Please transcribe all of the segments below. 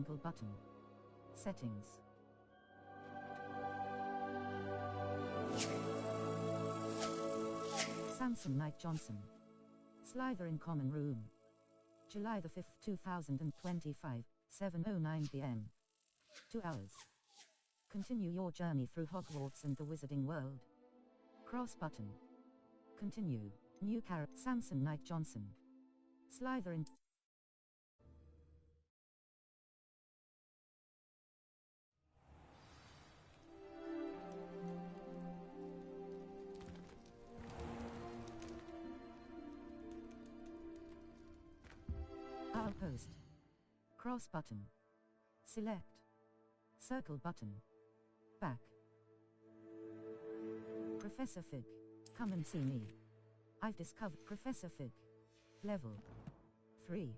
Triangle button. Settings. Samson Knight Johnson. Slytherin Common Room. July the 5th, 2025, 7:09 p.m. 2 hours. Continue your journey through Hogwarts and the Wizarding World. Cross button. Continue. New character Samson Knight Johnson. Slytherin. Outpost. Cross button. Select. Circle button. Back. Professor Fig. Come and see me. I've discovered Professor Fig. Level 3.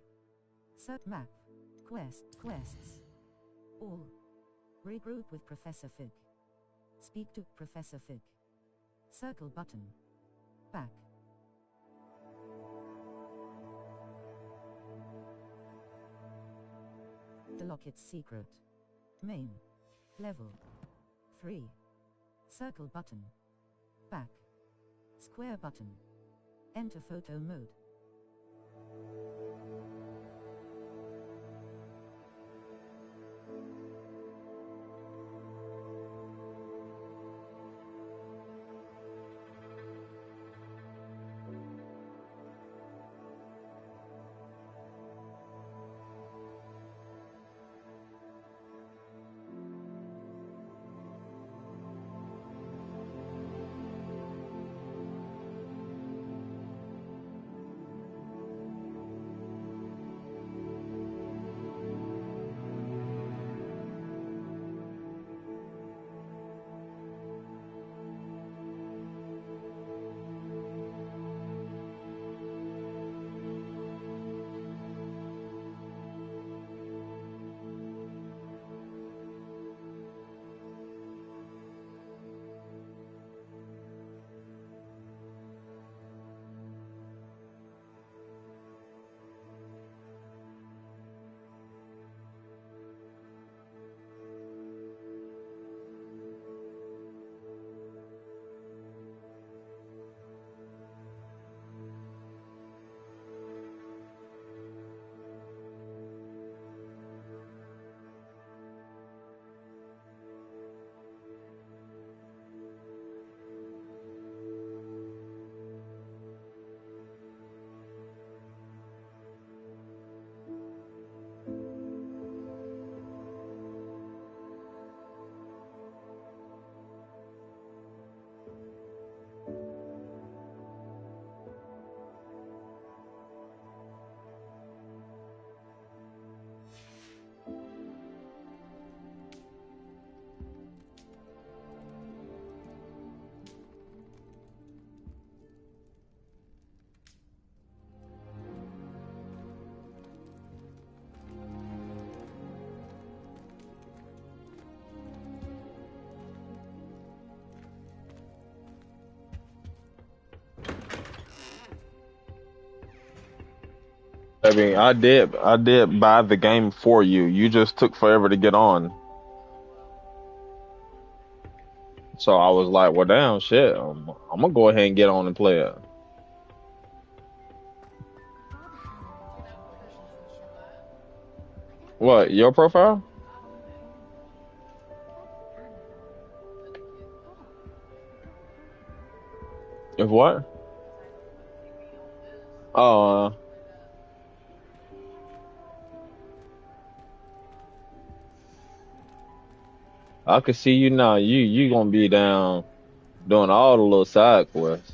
Cert map. Quests. All. Regroup with Professor Fig. Speak to Professor Fig. Circle button. Back. The Locket's secret. Main. Level 3. Circle button. Back. Square button. Enter photo mode. I mean, I did buy the game for you. You just took forever to get on. So I was like, well, damn, shit. I'm gonna go ahead and get on and play it. What, your profile? If what? Oh, I can see you now. You gonna be down doing all the little side quests.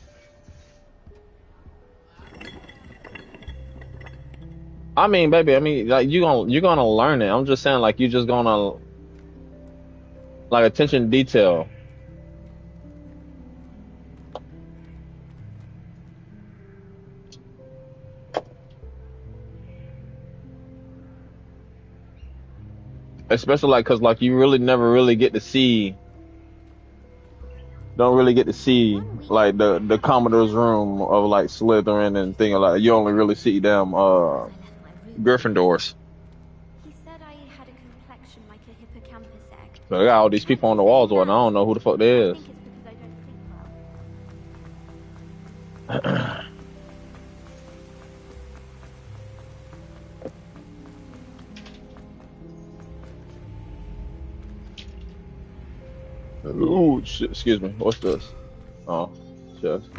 I mean, baby, I mean, like you're gonna learn it. I'm just saying, like you just gonna like attention to detail. Especially like, cause like you really never really get to see, don't really get to see like the Commodore's room of like Slytherin and thing like you only really see them Gryffindors. He said I had a But I got all these people on the walls, and I don't know who the fuck they I is. think it's because I don't sleep well. Ooh, shit, excuse me. What's this? Oh, chest.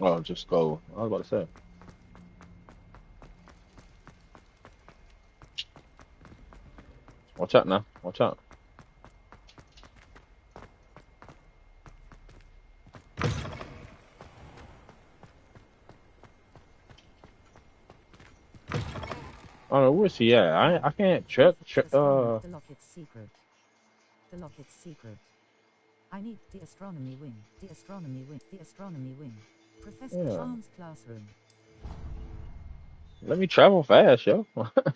Oh, just go. I was about to say. Watch out now. Watch out. I don't know, where's he at? I can't check. The locket's secret. The locket's secret. I need the astronomy wing. The astronomy wing. The astronomy wing. Professor Yeah. Charm's classroom. Let me travel fast, yo. Okay.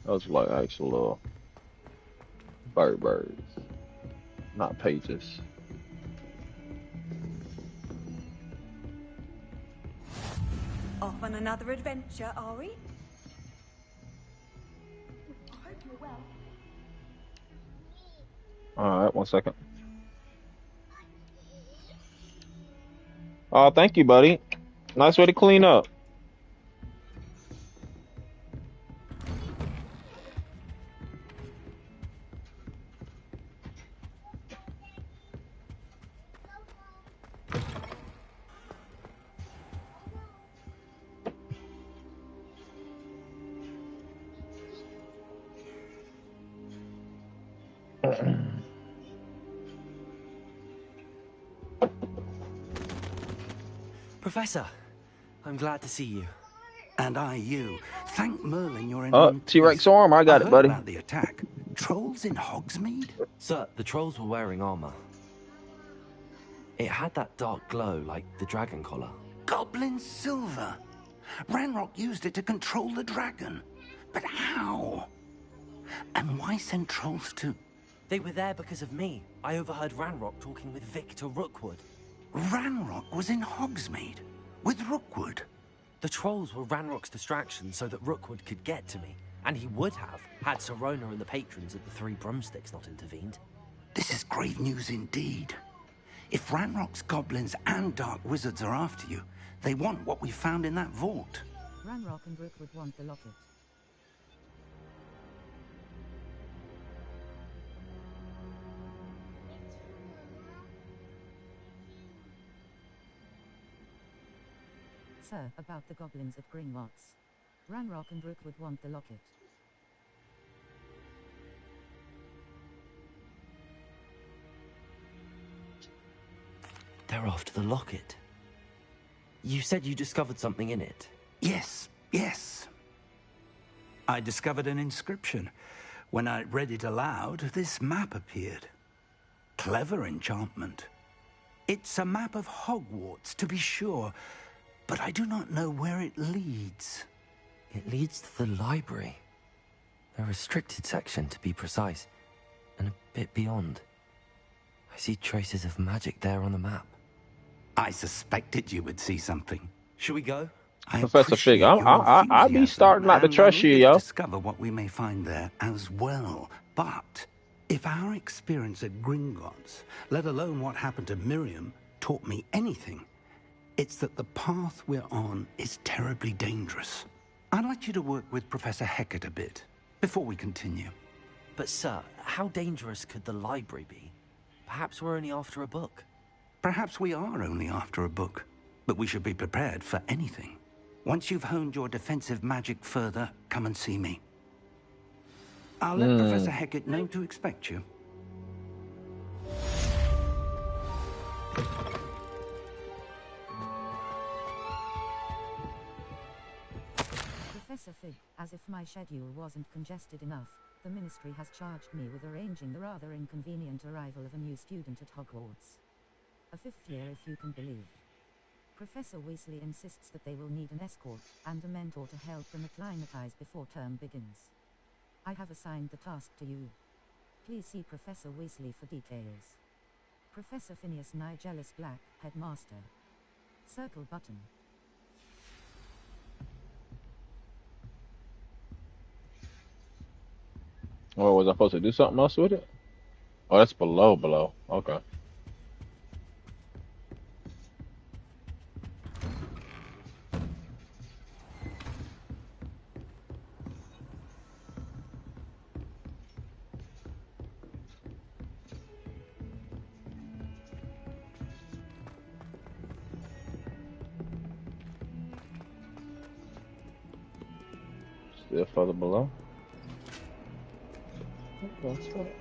Those are like actual little birds, not pages. Off on another adventure, are we? I hope you're well. All right, 1 second. Oh, thank you, buddy. Nice way to clean up. Professor, I'm glad to see you. And I you. Thank Merlin you're in Oh, one T-Rex piece. arm. I got I it, heard buddy. about the attack. Trolls in Hogsmeade? Sir, the trolls were wearing armor. It had that dark glow like the dragon collar. Goblin silver. Ranrock used it to control the dragon. But how? And why send trolls to... They were there because of me. I overheard Ranrock talking with Victor Rookwood. Ranrock was in Hogsmeade? With Rookwood? The trolls were Ranrock's distraction so that Rookwood could get to me. And he would have, had Sirona and the patrons at the Three Broomsticks not intervened. This is grave news indeed. If Ranrock's goblins and dark wizards are after you, they want what we found in that vault. Ranrock and Rookwood want the locket. Sir, about the goblins at Gringotts. Ranrock and Rookwood want the locket. They're after the locket. You said you discovered something in it. Yes, yes. I discovered an inscription. When I read it aloud, this map appeared. Clever enchantment. It's a map of Hogwarts, to be sure, but I do not know where it leads. It leads to the library. A restricted section, to be precise, and a bit beyond. I see traces of magic there on the map. I suspected you would see something. Shall we go? I Professor Fig, appreciate your I be enthusiasm, starting not to and trust I'm you, eager yo. to discover what we may find there as well. But if our experience at Gringotts, let alone what happened to Miriam, taught me anything, it's that the path we're on is terribly dangerous. I'd like you to work with Professor Hecat a bit before we continue. But sir, how dangerous could the library be? Perhaps we're only after a book. Perhaps we are only after a book, but we should be prepared for anything. Once you've honed your defensive magic further, come and see me. I'll let Professor Hecat know to expect you. Professor Fig, as if my schedule wasn't congested enough, the Ministry has charged me with arranging the rather inconvenient arrival of a new student at Hogwarts. A fifth year, if you can believe. Professor Weasley insists that they will need an escort and a mentor to help them acclimatize before term begins. I have assigned the task to you. Please see Professor Weasley for details. Professor Phineas Nigellus Black, Headmaster. Circle button. Or was I supposed to do something else with it? Oh, that's below. Okay. Still further below. That's right.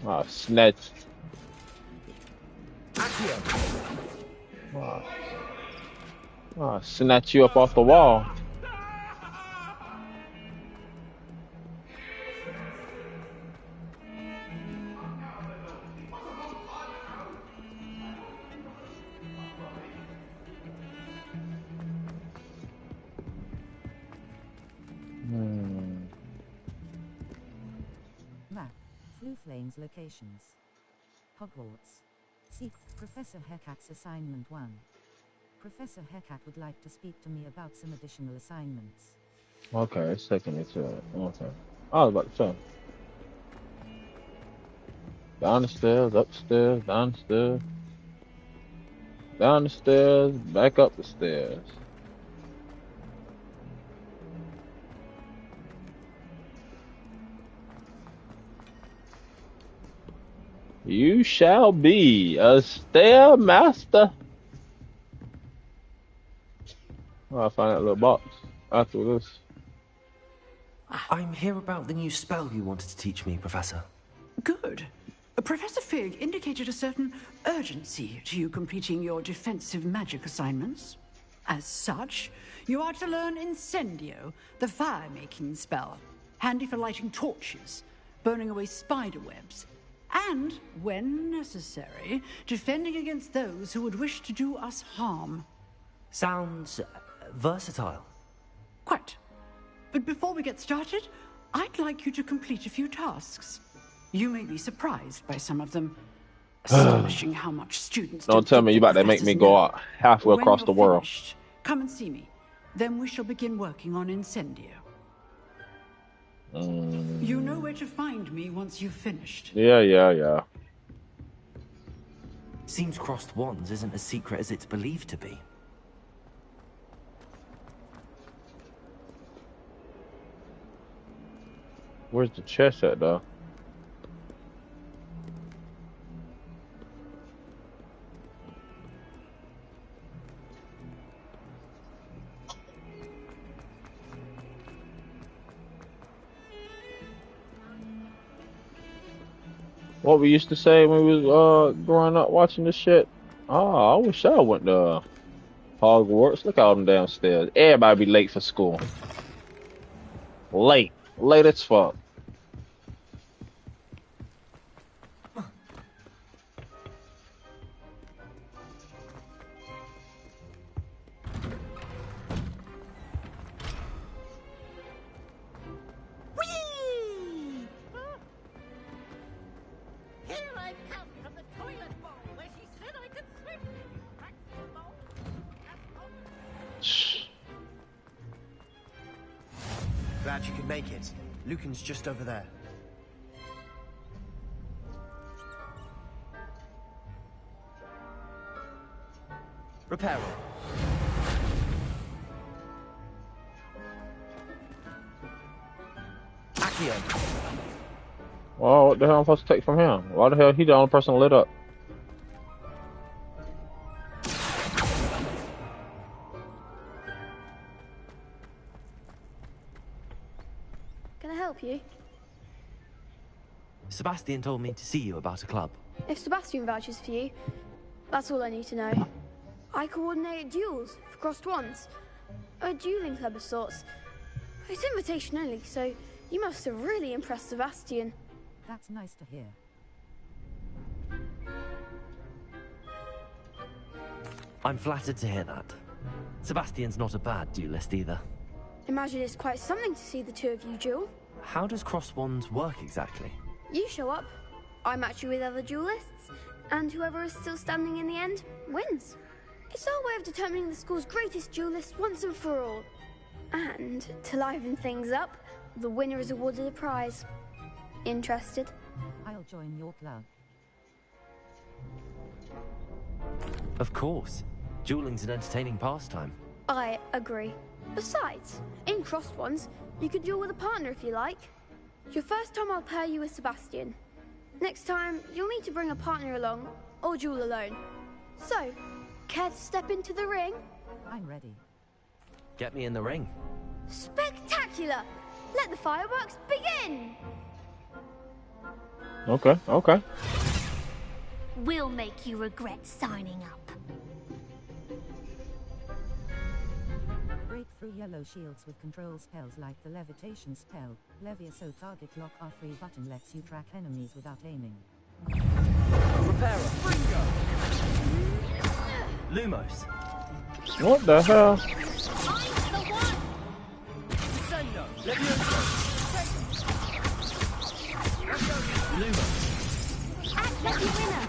Ah, snatched. Snatch you up off the wall. Map. Flooflane's locations. Hogwarts. See Professor Hecat Assignment 1. Professor Hecat would like to speak to me about some additional assignments. Okay, it's taking me to it. Okay. I was about to say. Down the stairs, upstairs, down the stairs. Down the stairs, back up the stairs. You shall be a stairmaster. Oh, I'll find that little box after this. I'm here about the new spell you wanted to teach me, Professor. Good. Professor Fig indicated a certain urgency to you completing your defensive magic assignments. As such, you are to learn Incendio, the fire-making spell, handy for lighting torches, burning away spider webs, and, when necessary, defending against those who would wish to do us harm. Sounds versatile. Quite. But before we get started, I'd like you to complete a few tasks. You may be surprised by some of them. Astonishing how much students Don't tell me you about to make me go out halfway across the world. Finished, come and see me. Then we shall begin working on Incendio. You know where to find me once you've finished. Yeah. Seems crossed wands isn't as secret as it's believed to be. Where's the chest at, though? What we used to say when we was growing up watching this shit. Oh, I wish I went to Hogwarts. Look at all them damn stairs. Everybody be late for school. Late as fuck. Glad you could make it. Lucan's just over there. Reparo. Accio. Well, what the hell am I supposed to take from him? Why the hell he the only person lit up? Can I help you? Sebastian told me to see you about a club. If Sebastian vouches for you, that's all I need to know. I coordinate duels for crossed wands. A dueling club of sorts. It's invitation only, so you must have really impressed Sebastian. That's nice to hear. I'm flattered to hear that. Sebastian's not a bad duelist either. Imagine it's quite something to see the two of you duel. How does cross wands work exactly? You show up, I match you with other duelists, and whoever is still standing in the end wins. It's our way of determining the school's greatest duelist once and for all. And to liven things up, the winner is awarded a prize. Interested? I'll join your club. Of course. Dueling's an entertaining pastime. I agree. Besides, in crossed ones, you can duel with a partner if you like. Your first time I'll pair you with Sebastian. Next time, you'll need to bring a partner along, or duel alone. So, care to step into the ring? I'm ready. Get me in the ring. Spectacular! Let the fireworks begin! Okay, okay. We'll make you regret signing up. Break through yellow shields with control spells like the levitation spell. Levioso target lock R3 button lets you track enemies without aiming. Repairer. Lumos. What the hell? Descendo. Levioso. Lumos. Act like a winner.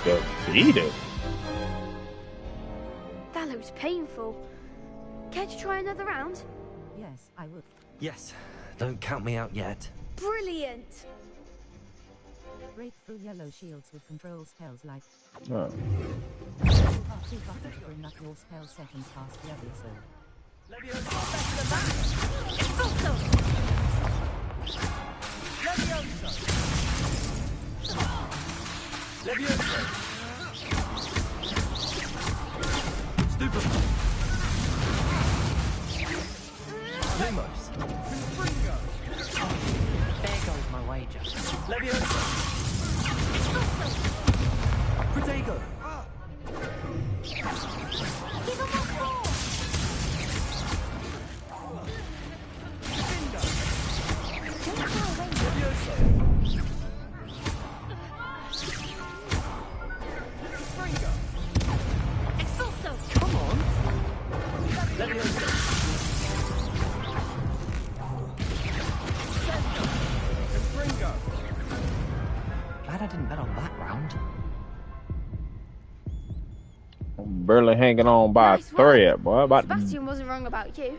Defeated. That looks painful. Care to try another round? Yes, I would. Yes. Don't count me out yet. Brilliant! Break through yellow shields with control spells like Oh. R2 button to bring up your spell seconds past Levioso. Levioso. Better than that. Expulso! Levioso. Levioso. Stupefy. Lumos. Confringo. There goes my wager. Levioso. Protego. Give him a call. Levioso. Confringo. Expulso! Come on. Levioso. Confringo. Glad I didn't bet on that round. I'm barely hanging on by Nice a thread, work. boy. About Sebastian wasn't wrong about you.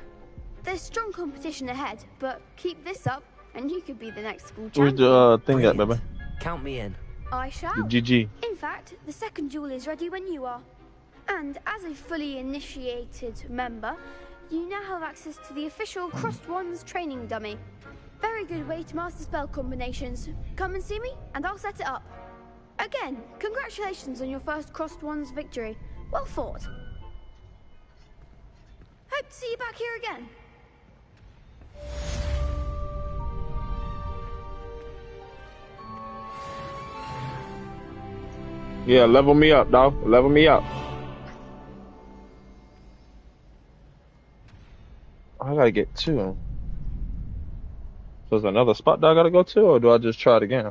There's strong competition ahead, but keep this up, and you could be the next school where's champion. the thing at, baby? Brilliant. Count me in. I shall. The GG. In fact, the second duel is ready when you are. And as a fully initiated member, you now have access to the official Crossed Wands training dummy. Very good way to master spell combinations. Come and see me, and I'll set it up. Again, congratulations on your first Crossed Wands victory. Well fought. Hope to see you back here again. Yeah, level me up, dog. Level me up. I gotta get two. So is there another spot that I gotta go to, or do I just try it again?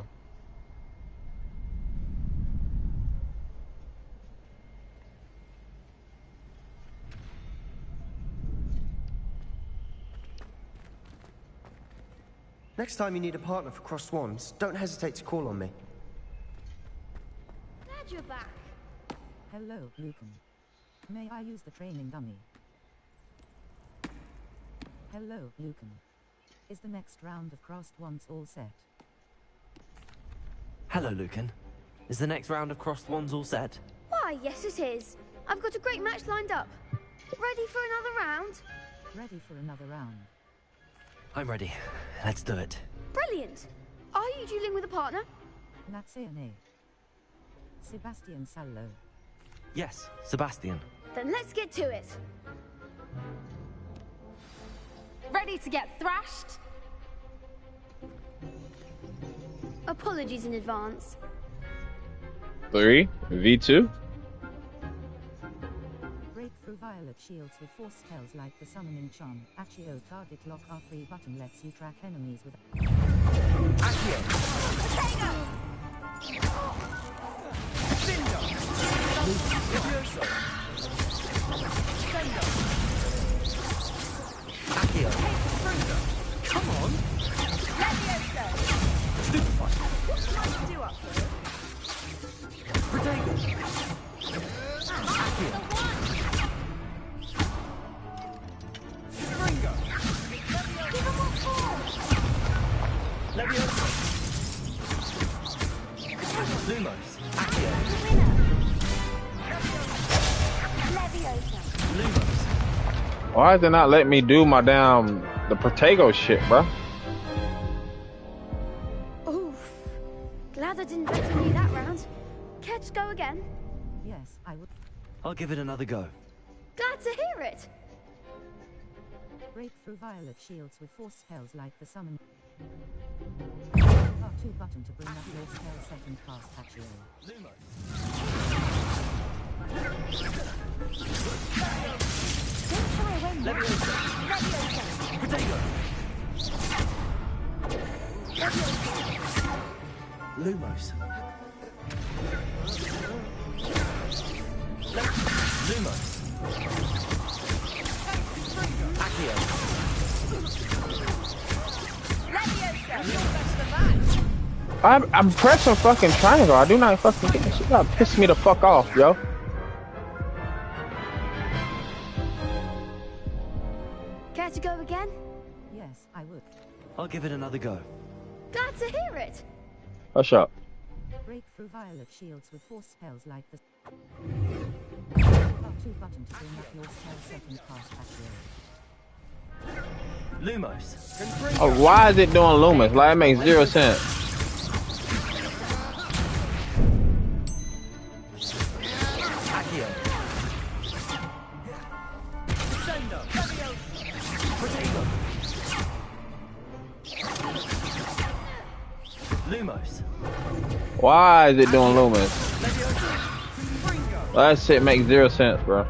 Next time you need a partner for Crossed Wands, don't hesitate to call on me. Glad you're back. Hello, Lucan. May I use the training dummy? Hello, Lucan. Is the next round of Crossed Wands all set? Hello, Lucan. Is the next round of crossed wands all set? Why, yes it is. I've got a great match lined up. Ready for another round? Ready for another round. I'm ready. Let's do it. Brilliant. Are you dueling with a partner? Natsayane. Sebastian Sallo. Yes, Sebastian. Then let's get to it. Ready to get thrashed? Apologies in advance. 3v2. through violet shields with force spells like the summoning charm. Accio target lock R3 button lets you track enemies with Accio. Cinder. Levioso. Sender. Accio. Come on. Levioso! Stupefy. What can I do up here? Protego. Accio. Springo. Levioso. Lumos. Accio. Levioso! Lumos. Why is it not letting me do my damn the Protego shit, bro? Oof. Glad I didn't better you that round. Care to go again? yes, I would. I'll give it another go. Glad to hear it. Break through violet shields with force spells like the summon. R2 button to bring up your spell second cast Accio. Lumos. Don't try away now. Levioso. Levioso! Protego. Lumos. Lumos. Accio. Levioso! I'm pressing fucking triangle. I do not fucking get this shit. That piss me the fuck off, yo. Care to go again? Yes, I would. I'll give it another go. Glad to hear it. Hush up. Break through violet shields with force spells like the R2 button to bring up your spell second cast Accio. Lumos. Oh, why is it doing Loomis? Like, it makes zero sense. Accio. Sender. Protego. Lumos. Why is it doing Loomis? Levioso. Springo. That shit makes zero sense, bro.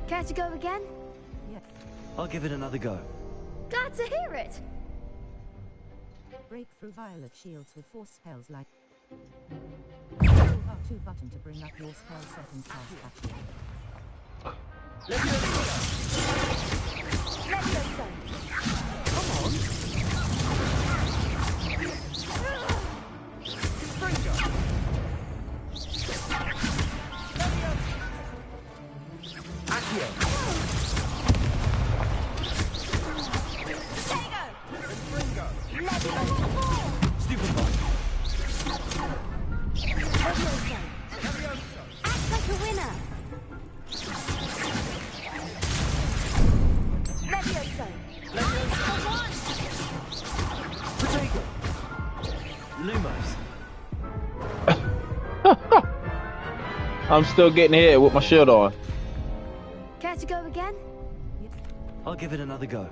Care to go again? Yes. I'll give it another go. Glad to hear it. Break through violet shields with force spells like R2 button to bring up your spell second cast Accio. Levioso. Levioso! Come on. Springo. Accio. Protego! Springo. Levioso! Stupefy. Levioso! Levioso. Act like a winner! Levioso! Levioso. Protego. Lumos. I'm still getting hit with my shield on. Care to go again? I'll give it another go.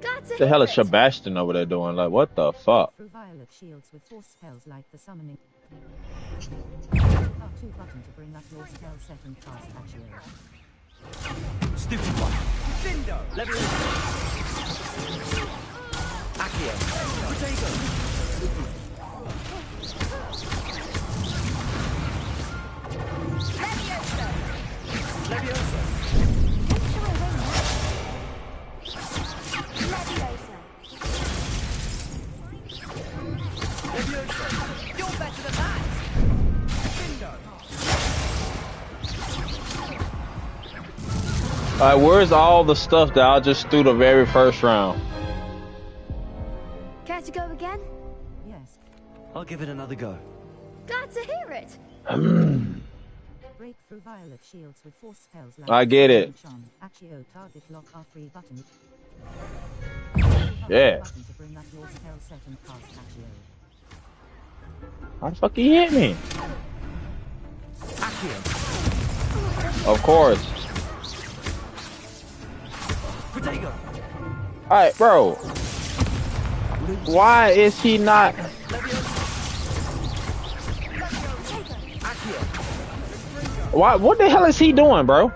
Glad to What the hear hell is it. Sebastian over there doing? Like, what the fuck? Through violet shields with force spells like the summoning R2 button to bring up your spell second cast Accio. Stupefy. Cinder. Levioso. Accio. Protego. Levioso! Levioso. Don't try away now. Levioso! Levioso. You're better than that! Cinder. Alright, where's all the stuff that I just threw the very first round? Care to go again? Yes. I'll give it another go. Glad to hear it. Break through violet shields with force spells like I get it. Charm. Accio target lock R3 button. Yeah. Button to bring up your spell second cast Accio. How the fuck he hit me? Accio. Of course. Protego. Alright, bro. Why is he not? Levioso. Accio. Why? What the hell is he doing, bro?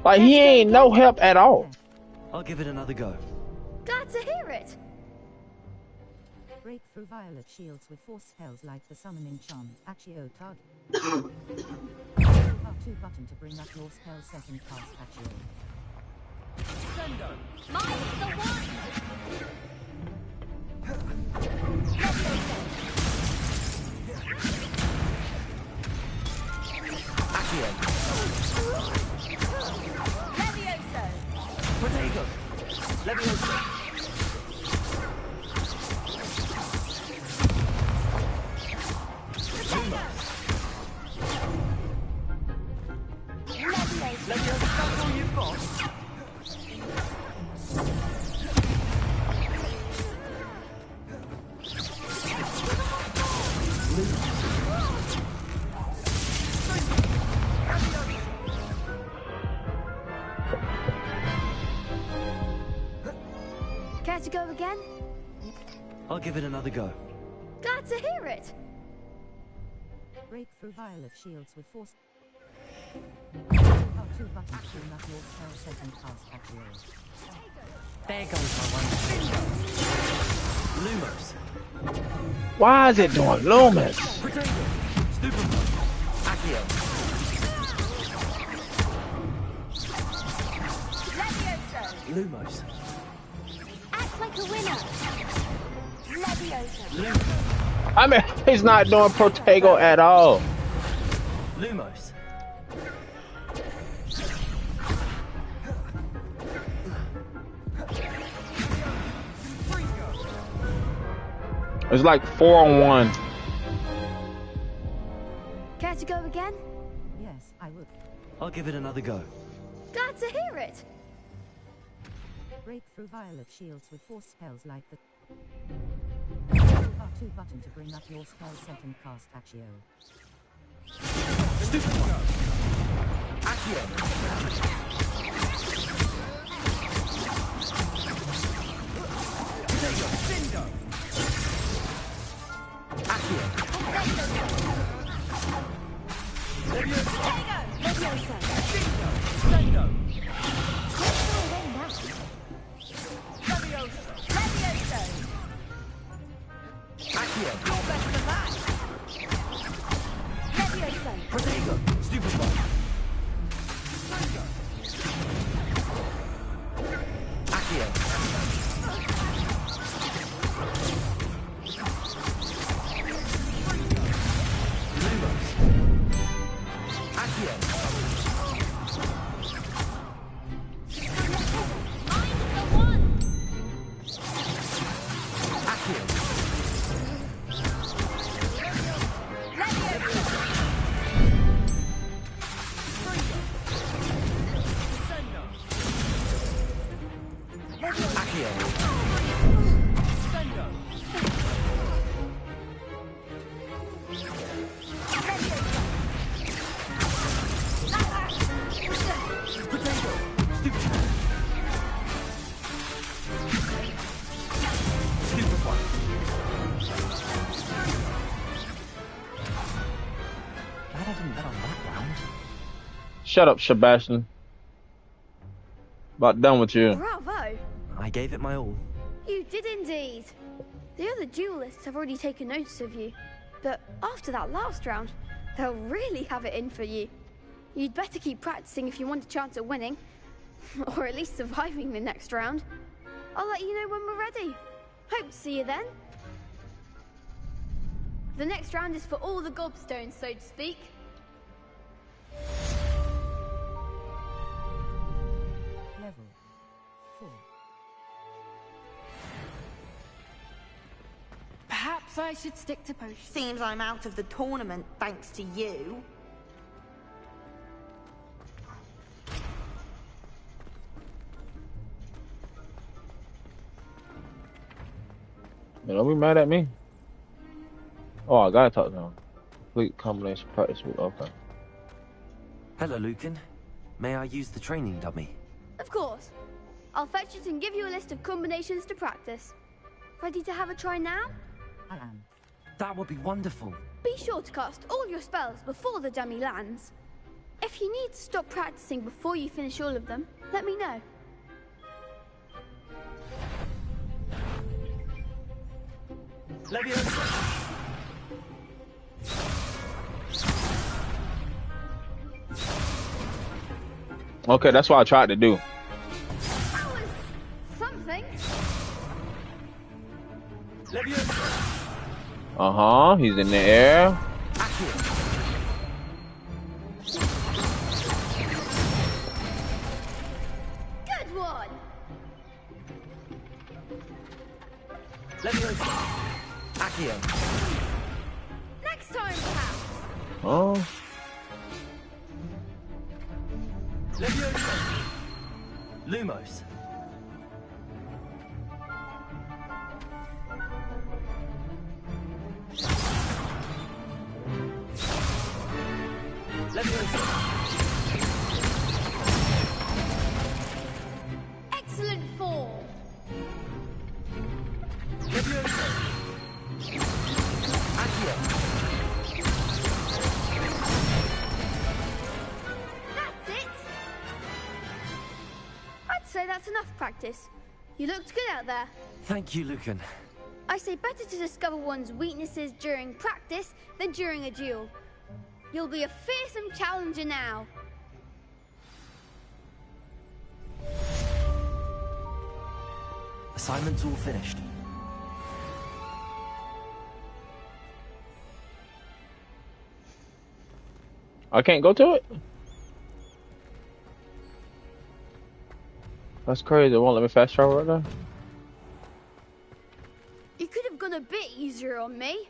Like he ain't no help at all. I'll give it another go. Glad to hear it. Break through violet shields with force spells like the summoning charm, Accio target. R2 button to bring up your spell setting cast Accio. Mine's the one! Accio. Levioso! Protego. Levioso. Levioso, that's all you've got? Care to go again? I'll give it another go. Glad to hear it. Break through violet shields with force. R2 button to bring up your spell setting cast Accio. There goes my one. Lumos. Why is it doing Lumos? Protego. Stupefy. Accio. Levioso! Lumos. Act like a winner! Levioso! I mean, he's not doing Protego at all. Lumos. It's like 4-on-1. Care to go again? Yes, I would. I'll give it another go. Glad to hear it. Break through violet shields with force spells like the R2 button to bring up your spell setting cast Accio. Stupefy. Accio. Protego. Accio. Levioso. Levioso! Sendo. Let's go away now. Levioso. Levioso! Accio. You're better than that! Levioso! Protego. Stupefy. Accio. Lumos. Accio. Mine's the one! Accio. Levioso! Accio. Protego. Stupefy. Stupefy. Glad I didn't bet on that round. Shut up, Sebastian. About done with you. Bravo! I gave it my all. You did indeed. The other duelists have already taken notice of you, but after that last round, they'll really have it in for you. You'd better keep practicing if you want a chance at winning, or at least surviving the next round. I'll let you know when we're ready. Hope to see you then. The next round is for all the gobstones, so to speak. Level 4. Perhaps I should stick to potions. Seems I'm out of the tournament thanks to you. Man, don't be mad at me. Oh, I gotta talk to him. Complete combination practice with. Okay. Hello, Lucan. May I use the training dummy? Of course. I'll fetch it and give you a list of combinations to practice. Ready to have a try now? I am. That would be wonderful. Be sure to cast all your spells before the dummy lands. If you need to stop practicing before you finish all of them, let me know. Okay, that's what I tried to do. That was something. Uh-huh, he's in the air. Good one. Accio. Next time, perhaps. Oh. Lumos. Excellent form. That's it. I'd say that's enough practice. You looked good out there. Thank you, Lucan. I say better to discover one's weaknesses during practice than during a duel. You'll be a fearsome challenger now. Assignment's all finished. I can't go to it? That's crazy. It won't let me fast travel right now. You could have gone a bit easier on me.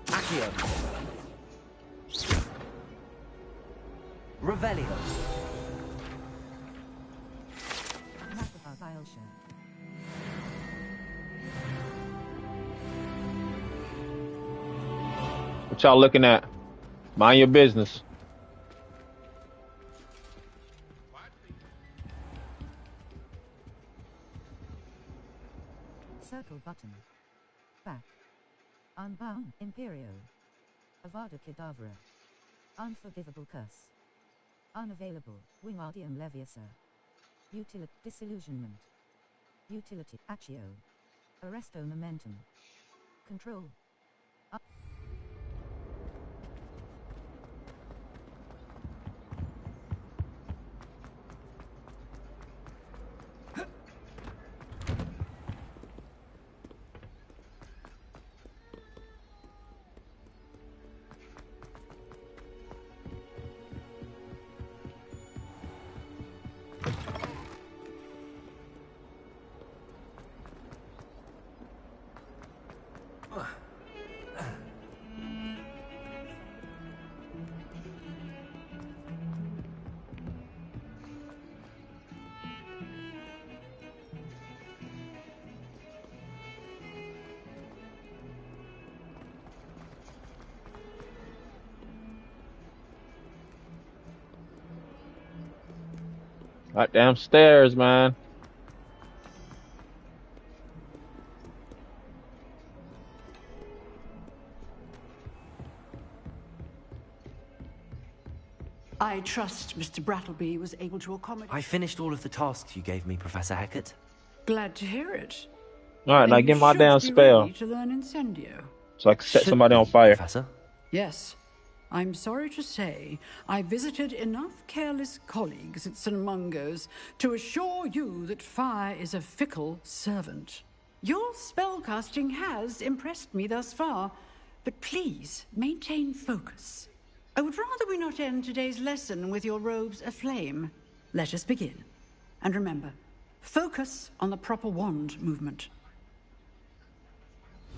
Accio. Revelio. What y'all looking at? Mind your business. Circle button. Back. Unbound Imperio. Avada Kedavra. Unforgivable curse. Unavailable Wingardium Leviosa. Utility Disillusionment. Utility Accio. Arresto Momentum. Control. Goddamn stairs, man. I trust Mr. Brattleby was able to accommodate. I finished all of the tasks you gave me, Professor Hackett. Glad to hear it. Alright, now give my damn spell. To learn Incendio. So I can set somebody on fire. Professor? Yes. I'm sorry to say, I visited enough careless colleagues at St. Mungo's to assure you that fire is a fickle servant. Your spellcasting has impressed me thus far, but please maintain focus. I would rather we not end today's lesson with your robes aflame. Let us begin. And remember, focus on the proper wand movement.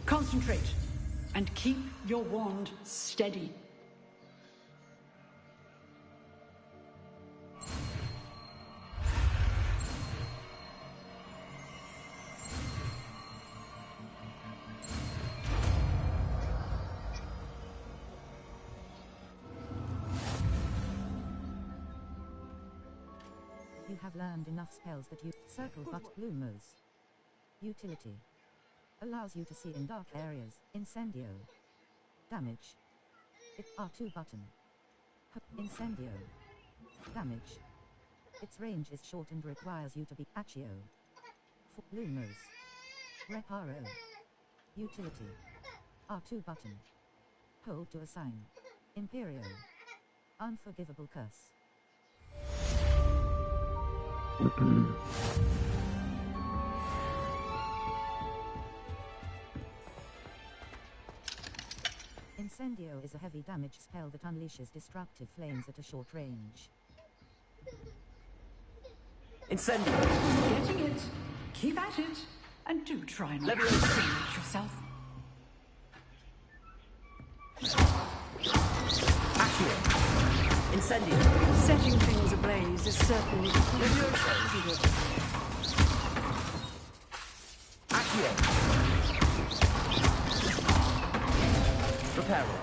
Concentrate, and keep your wand steady. You have learned enough spells that you circle but Lumos. Utility. Allows you to see in dark areas. Incendio. Damage. It R2 button. Incendio. Damage. Its range is short and requires you to be Accio. For Lumos. Reparo. Utility. R2 button. Hold to assign. Imperio. Unforgivable curse. Incendio is a heavy damage spell that unleashes destructive flames at a short range. Incendio. Getting it. Keep at it. And do try not to extinguish yourself. Accio. Incendio. Setting things ablaze is certainly Accio. Reparo.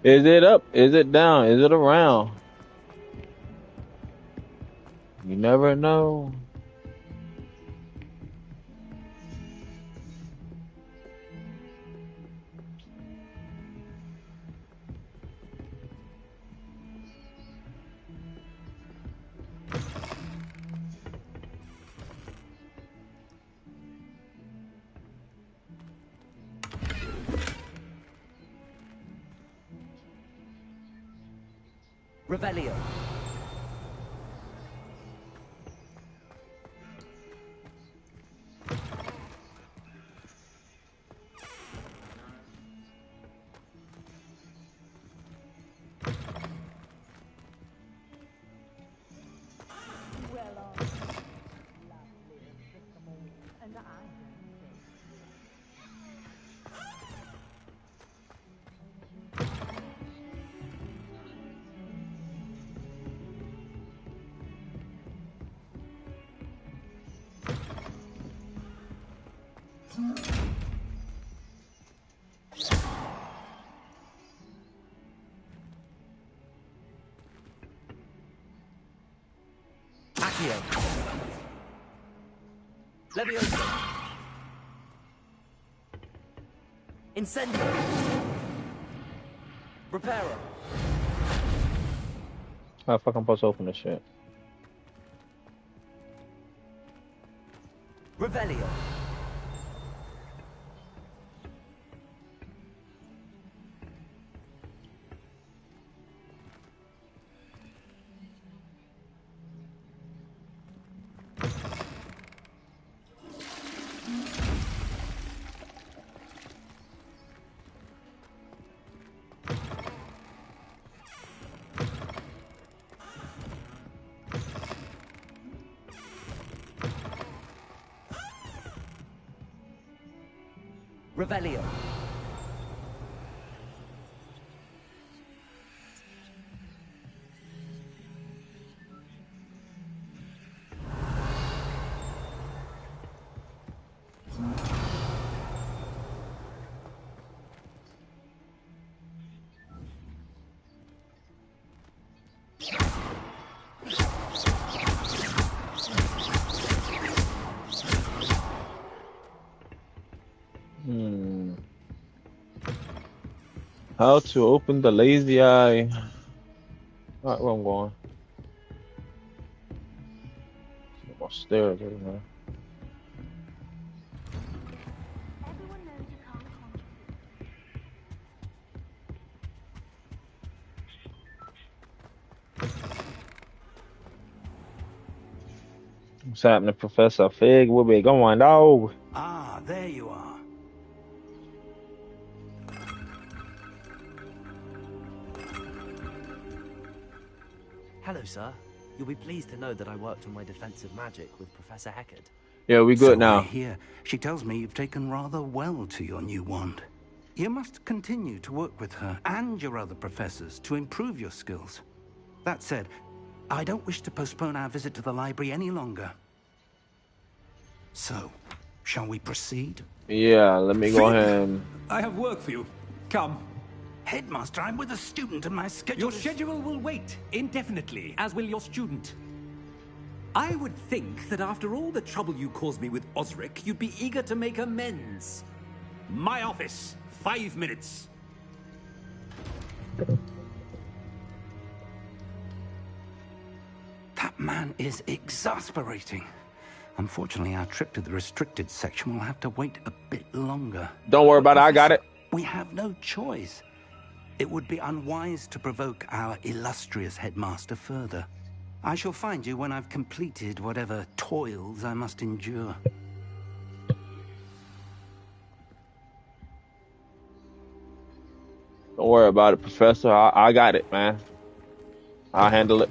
Is it up? Is it down? Is it around? You never know. Revelio. Accio. Leviosa. Incendio. Reparo. How the fuck I'm supposed to open this shit? Revelio. Revelio. How to open the lazy eye. Alright, where I'm going. More stairs right now. What's happening, Professor Fig? Where we going, dog? Ah, there you are. Hello, sir. You'll be pleased to know that I worked on my defensive magic with Professor Heckard. Yeah, we good So now. I hear. She tells me you've taken rather well to your new wand. You must continue to work with her and your other professors to improve your skills. That said, I don't wish to postpone our visit to the library any longer. So, shall we proceed? Yeah, let me go Fig, ahead and... I have work for you. Come. Headmaster, I'm with a student and my schedule Your schedule will wait indefinitely, as will your student. I would think that after all the trouble you caused me with Osric, you'd be eager to make amends. My office, 5 minutes. That man is exasperating. Unfortunately, our trip to the restricted section will have to wait a bit longer. Don't worry about it, I got it. We have no choice. It would be unwise to provoke our illustrious headmaster further. I shall find you when I've completed whatever toils I must endure. Don't worry about it, Professor. I got it, man. I'll handle it.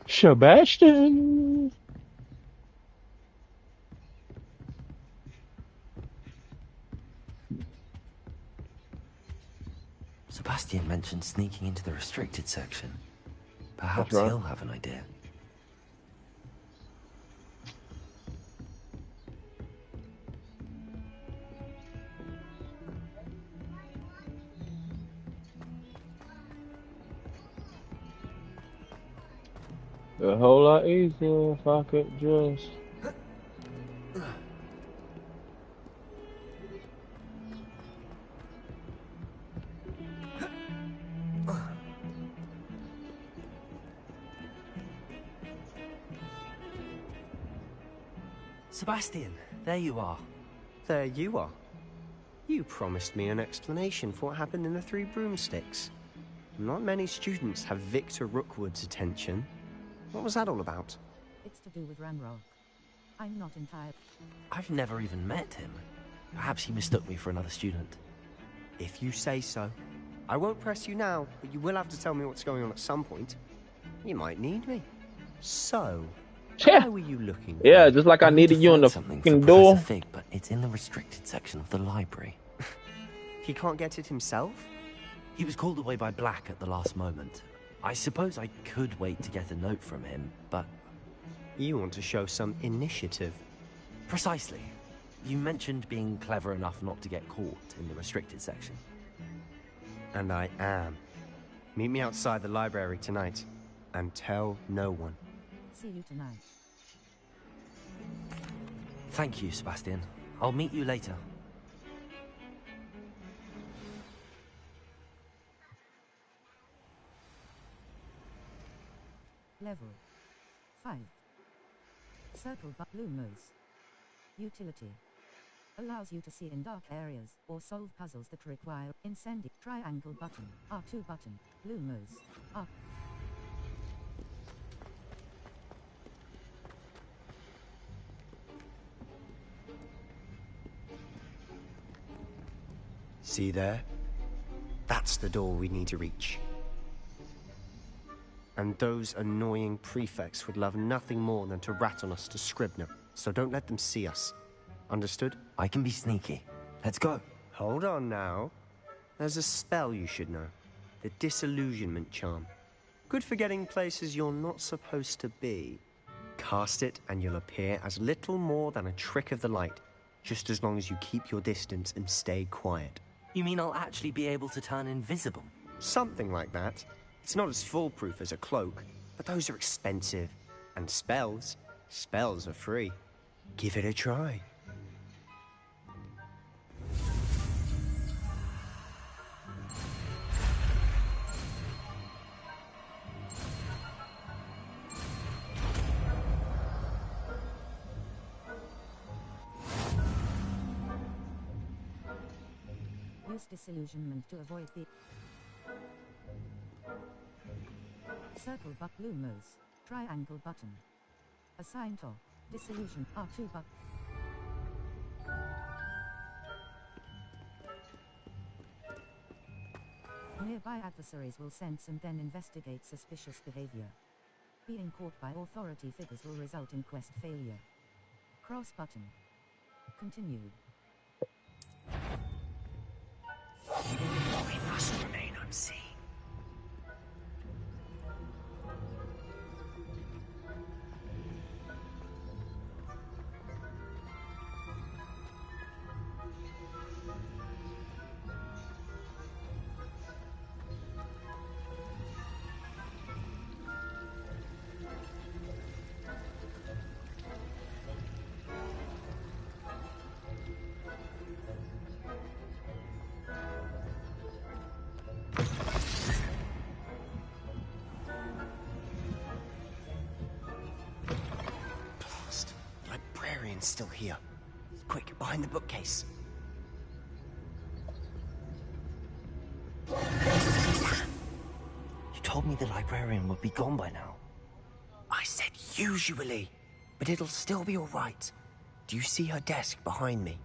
Sebastian. Sebastian mentioned sneaking into the restricted section. Perhaps right. he'll have an idea. A whole lot easier if I could just... Sebastian, there you are. There you are. You promised me an explanation for what happened in the Three Broomsticks. Not many students have Victor Rookwood's attention. What was that all about? It's to do with Ramrock. I'm not entirely... I've never even met him. Perhaps he mistook me for another student. If you say so. I won't press you now, but you will have to tell me what's going on at some point. You might need me. So, Yeah. why were you looking? Yeah, just like I needed you in the fucking door. Fig, but it's in the restricted section of the library. He can't get it himself? He was called away by Black at the last moment. I suppose I could wait to get a note from him, but... You want to show some initiative. Precisely. You mentioned being clever enough not to get caught in the restricted section. And I am. Meet me outside the library tonight, and tell no one. See you tonight. Thank you, Sebastian. I'll meet you later. Level 5. Circle but Lumos. Utility. Allows you to see in dark areas or solve puzzles that require incendiary. Triangle button. R2 button. Lumos. R. See there? That's the door we need to reach. And those annoying prefects would love nothing more than to rat on us to Scribner, so don't let them see us. Understood? I can be sneaky. Let's go. Hold on now. There's a spell you should know. The Disillusionment Charm. Good for getting places you're not supposed to be. Cast it and you'll appear as little more than a trick of the light, just as long as you keep your distance and stay quiet. You mean I'll actually be able to turn invisible? Something like that. It's not as foolproof as a cloak, but those are expensive. And spells are free. Give it a try. Use disillusionment to avoid the circle but Lumos. Triangle button. Assign top. Disillusion R2 button. Nearby adversaries will sense and then investigate suspicious behavior. Being caught by authority figures will result in quest failure. Cross button. Continued. We must remain unseen. Still here. Quick, behind the bookcase. You told me the librarian would be gone by now. I said usually, but it'll still be all right. Do you see her desk behind me?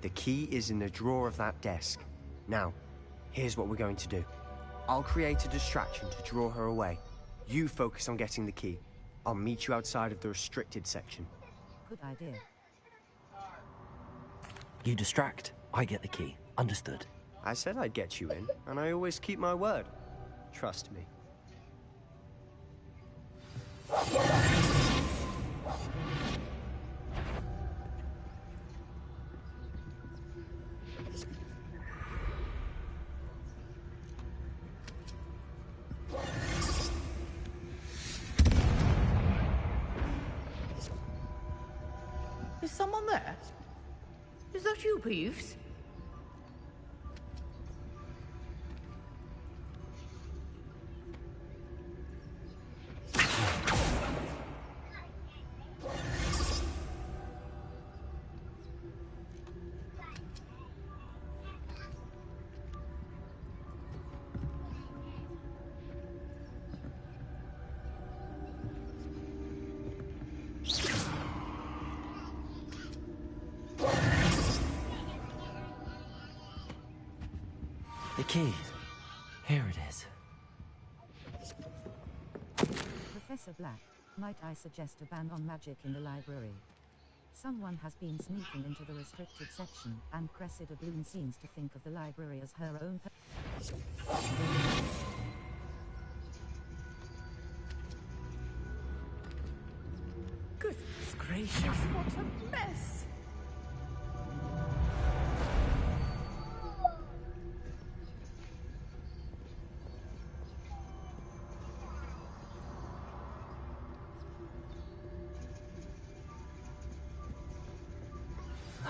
The key is in the drawer of that desk. Now, here's what we're going to do. I'll create a distraction to draw her away. You focus on getting the key. I'll meet you outside of the restricted section. Good idea. You distract, I get the key. Understood. I said I'd get you in, and I always keep my word. Trust me. Is someone there? Is that you, Peeves? The key. Here it is. Professor Black, might I suggest a ban on magic in the library? Someone has been sneaking into the restricted section, and Cressida Bloom seems to think of the library as her own. Goodness gracious, what a mess!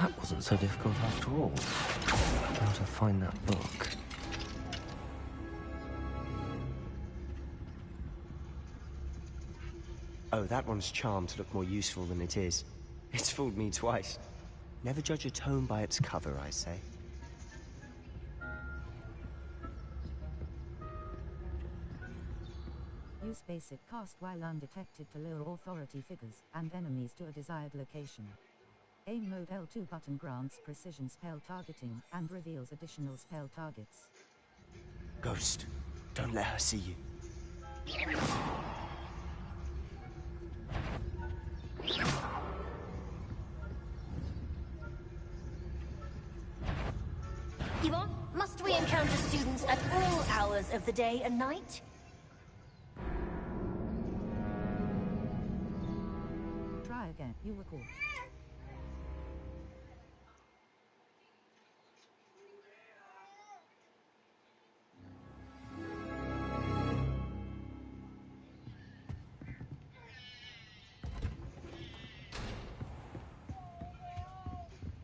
That wasn't so difficult after all. How to find that book. Oh, that one's charmed to look more useful than it is. It's fooled me twice. Never judge a tome by its cover, I say. Use basic cast while undetected to lure authority figures and enemies to a desired location. Aim mode L2 button grants precision spell targeting and reveals additional spell targets. Ghost, don't let her see you. Yvonne, must we encounter students at all hours of the day and night? Try again, you were caught.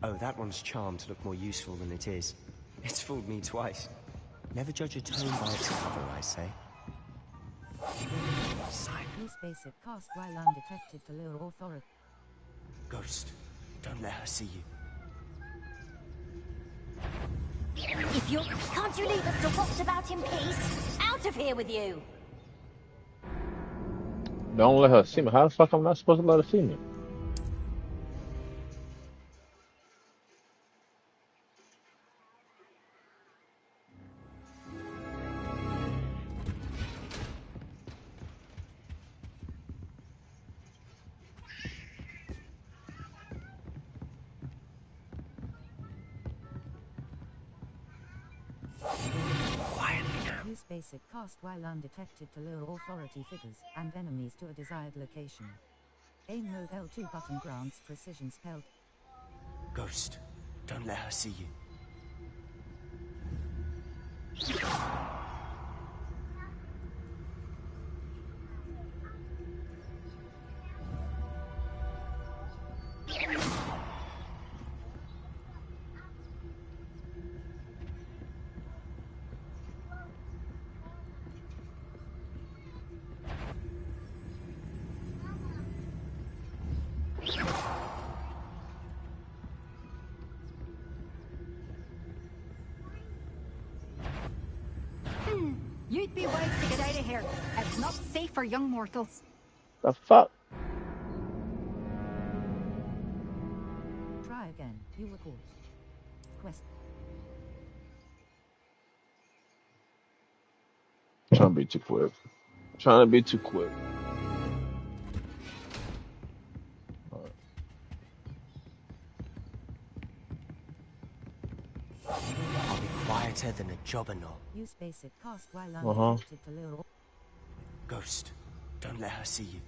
Oh, that one's charmed to look more useful than it is. It's fooled me twice. Never judge a tome by its cover, I say. Use basic cast while undetected to lure authority. Ghost, don't let her see you. If you're... Can't you leave us to rot about in peace? Out of here with you! Don't let her see me. How the fuck am I not supposed to let her see me? basic cast while undetected to lure authority figures and enemies to a desired location. Aim mode L2 button grants precision spell. Ghost, don't let her see you. You'd be wise to get out of here. It's not safe for young mortals. The fuck? Try again. You were caught. Quest. Trying to be too quick. Trying to be too quick. I'll be quieter than a jobberknoll. Use basic cast while undetected to lure. Ghost, don't let her see you.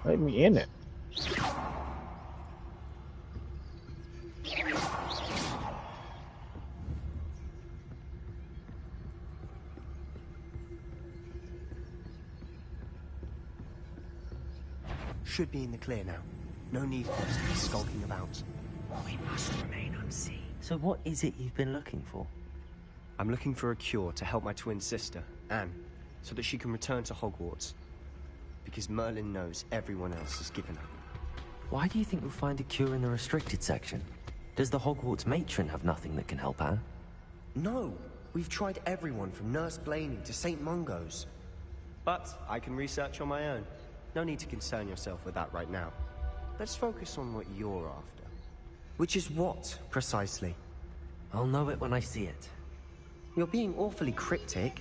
Let me in it. Should be in the clear now. No need for us to be skulking about. We must remain unseen. So what is it you've been looking for? I'm looking for a cure to help my twin sister, Anne, so that she can return to Hogwarts. Because Merlin knows everyone else has given up. Why do you think we'll find a cure in the restricted section? Does the Hogwarts matron have nothing that can help Anne? No! We've tried everyone from Nurse Blaney to St. Mungo's. But I can research on my own. No need to concern yourself with that right now. Let's focus on what you're after. Which is what, precisely? I'll know it when I see it. You're being awfully cryptic.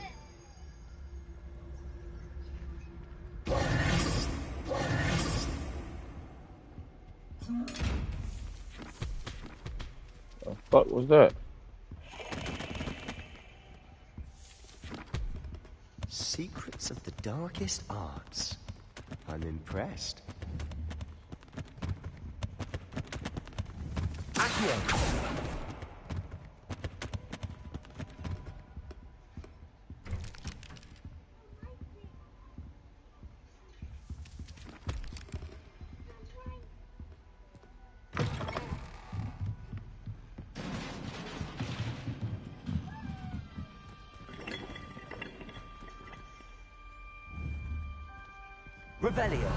The fuck was that? Secrets of the darkest arts. I'm impressed. Accio! Revelio.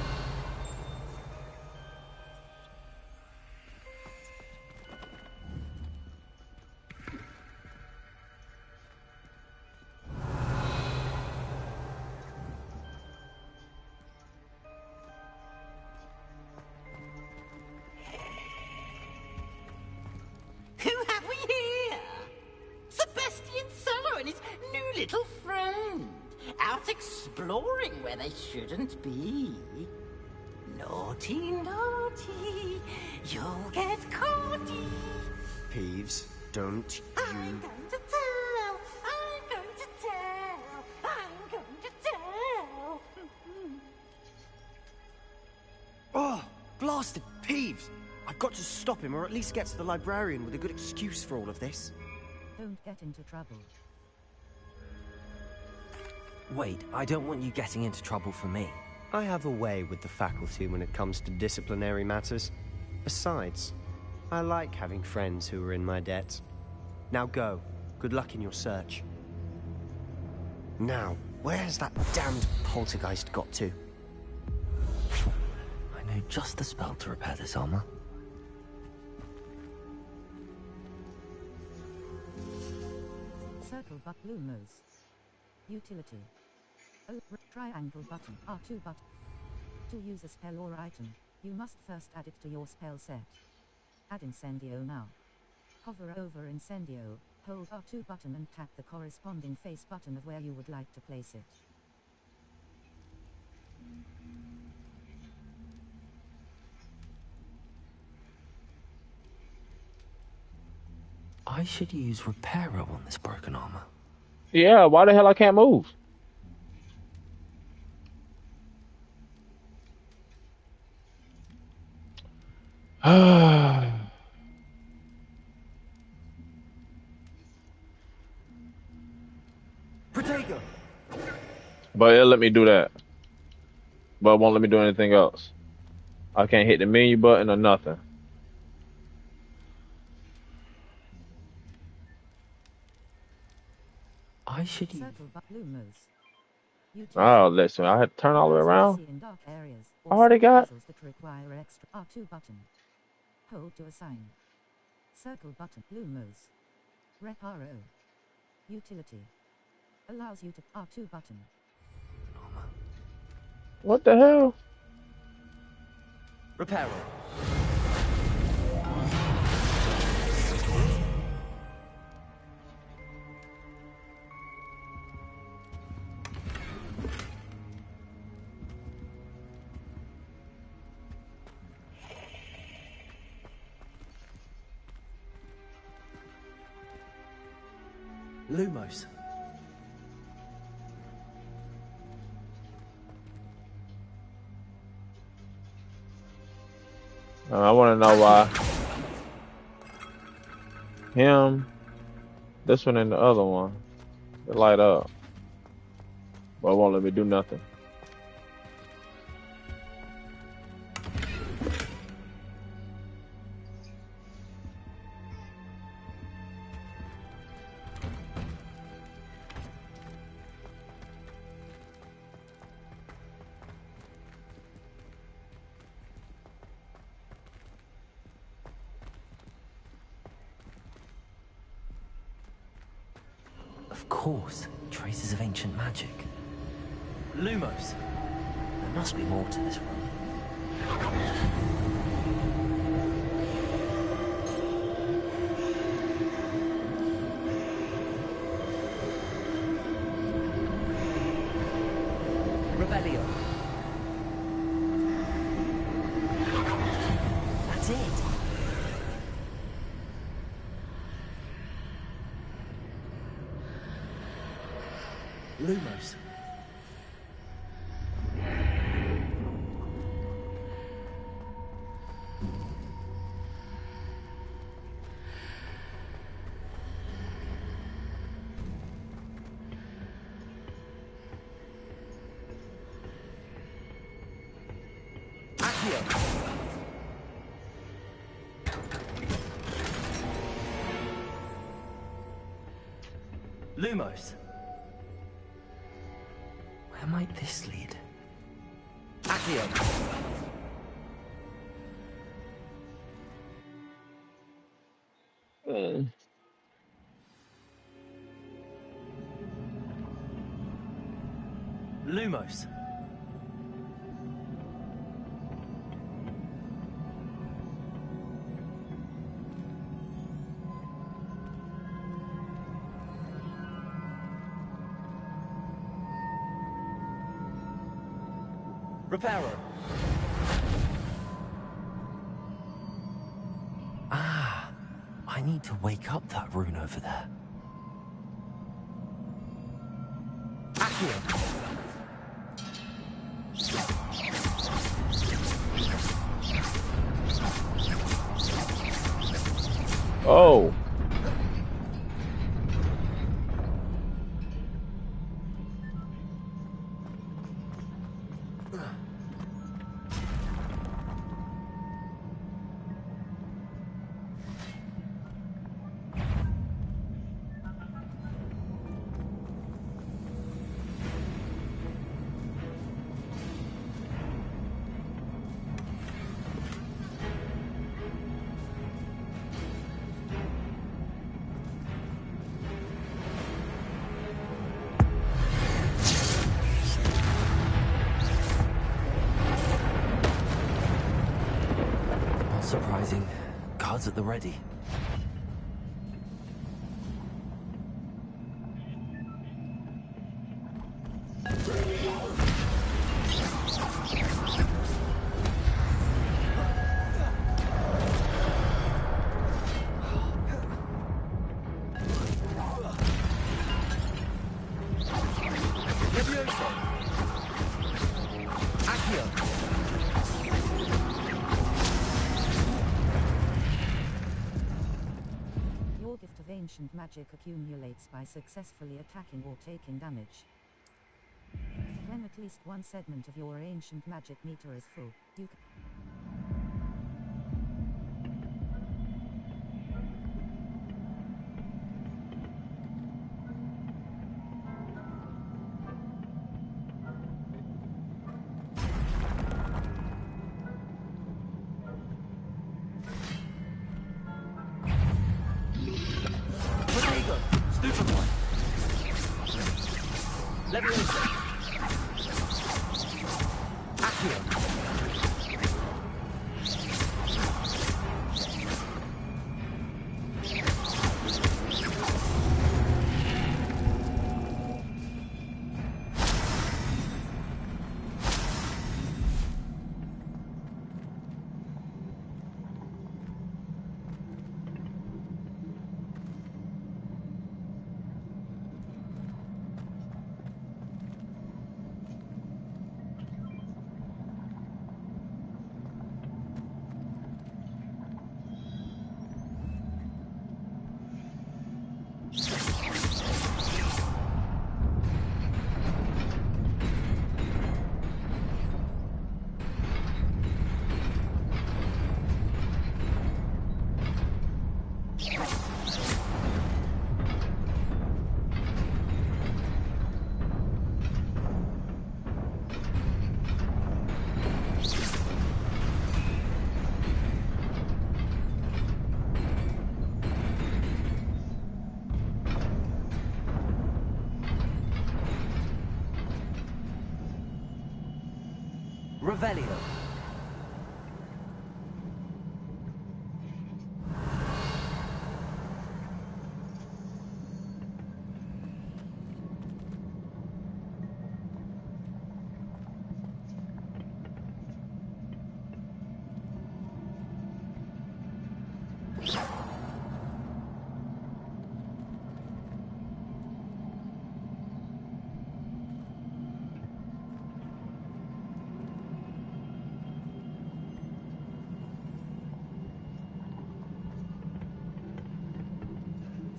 Who have we here? Sebastian Solo and his new little friend. Out exploring where they shouldn't be. Naughty, naughty, you'll get caughty. Peeves, don't I'm going to tell, I'm going to tell, I'm going to tell. Oh, blasted Peeves! I've got to stop him, or at least get to the librarian with a good excuse for all of this. Don't get into trouble. Wait, I don't want you getting into trouble for me. I have a way with the faculty when it comes to disciplinary matters. Besides, I like having friends who are in my debt. Now go. Good luck in your search. Now, where's that damned poltergeist got to? I know just the spell to repair this armor. Circle but Lumos. Utility. O triangle button R2 button. To use a spell or item. You must first add it to your spell set. Add Incendio now. Hover over Incendio, hold R2 button and tap the corresponding face button of where you would like to place it. I should use Reparo on this broken armor. Yeah, why the hell I can't move? Protego! But it'll let me do that. But it won't let me do anything else. I can't hit the menu button or nothing. I should use... Oh, listen, I had to turn all the way around. I already got... That require extra R2 button. Hold to assign. Circle button. Lumos. Reparo. Utility. Allows you to R2 button. What the hell? Reparo. Lumos. I want to know why. Him, this one and the other one, they light up. But it won't let me do nothing. Of course, traces of ancient magic. Lumos. There must be more to this room. Revelio. That's it. Lumos. Lumos. Where might this lead? Accio. Lumos. Reparo. Ah, I need to wake up that rune over there. Accio. Oh. Guards at the ready. Your gift of ancient magic accumulates by successfully attacking or taking damage. When at least one segment of your ancient magic meter is full, you can... Revelio.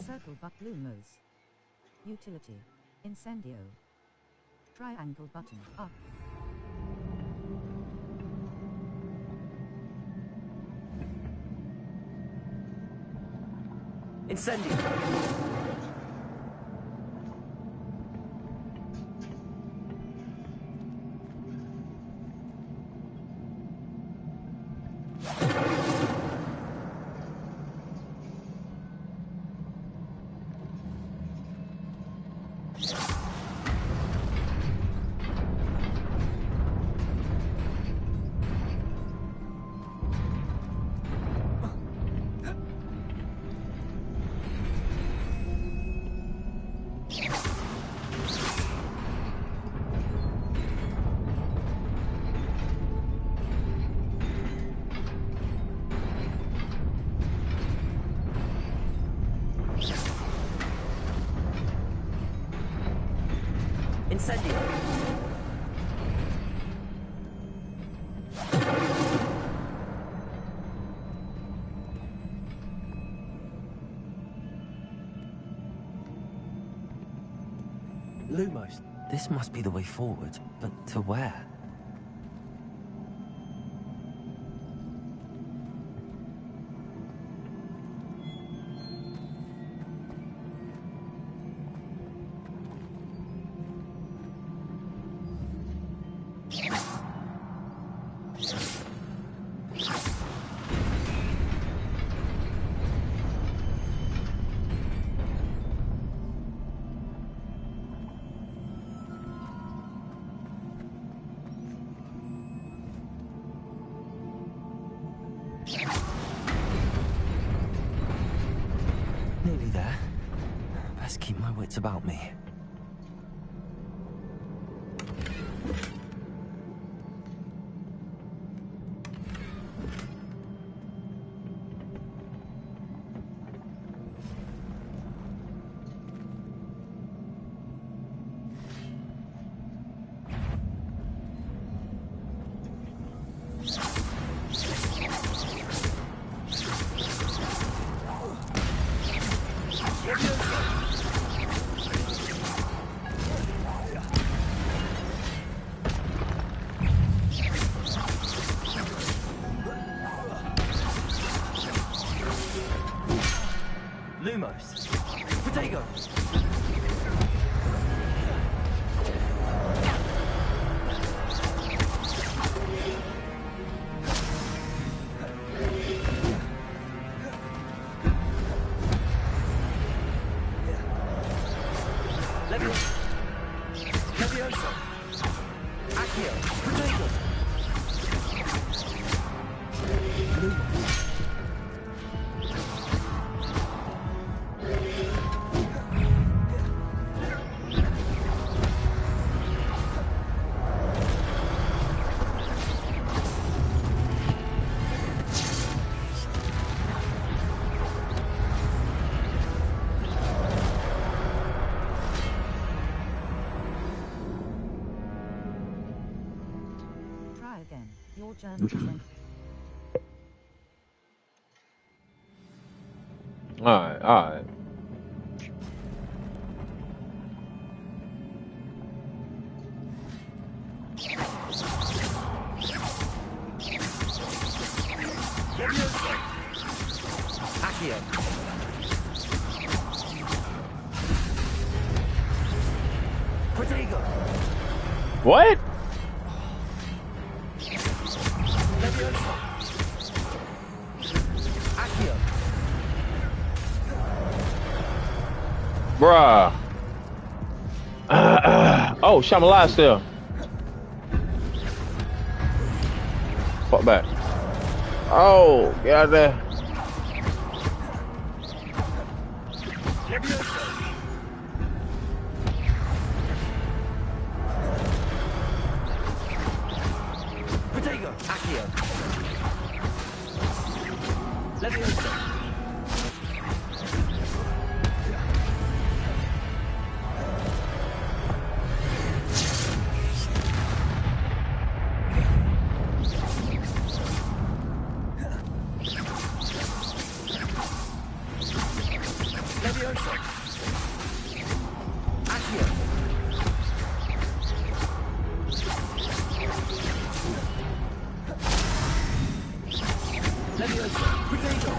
Circle but Lumos. Utility. Incendio. Triangle button up. Incendio. Incendio. Lumos. This must be the way forward, but to where? nearly there. Best keep my wits about me. Lumos. Protego. Levioso. Accio. Protego. Try again. Your journey is ended. Alright, alright. Accio. Protego. What? Levioso. Accio. Bruh. Oh, shot my live still. Fuck back. Oh, get out of there. Protego. Accio. Levioso. Levioso. Accio. Levioso. Protego.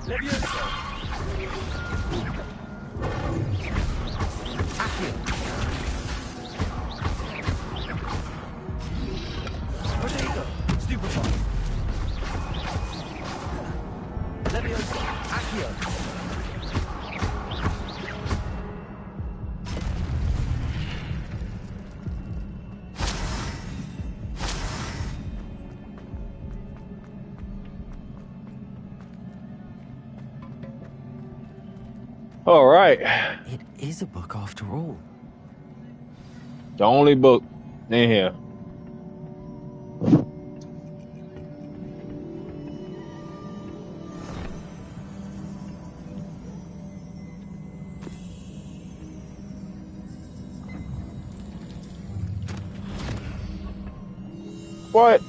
Levioso. Accio. Protego. Stupefy. Levioso. Accio. All right. It is a book after all. The only book in here. What?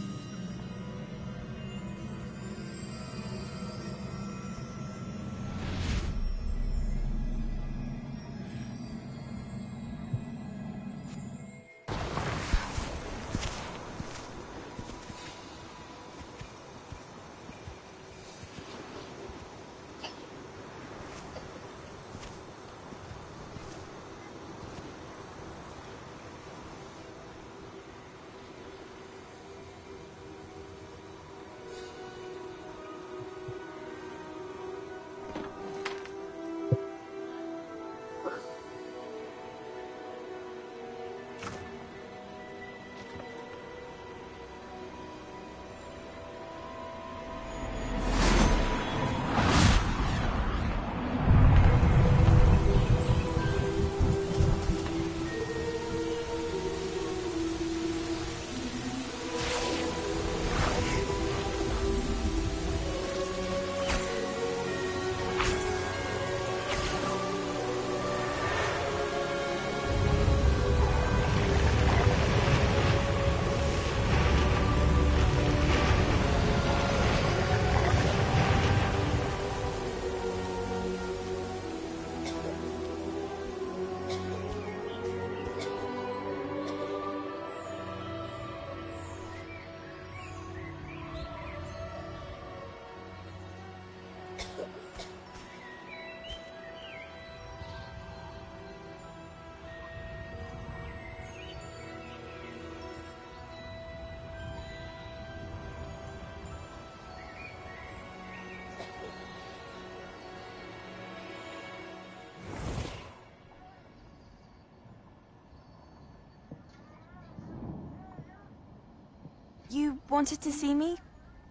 You wanted to see me?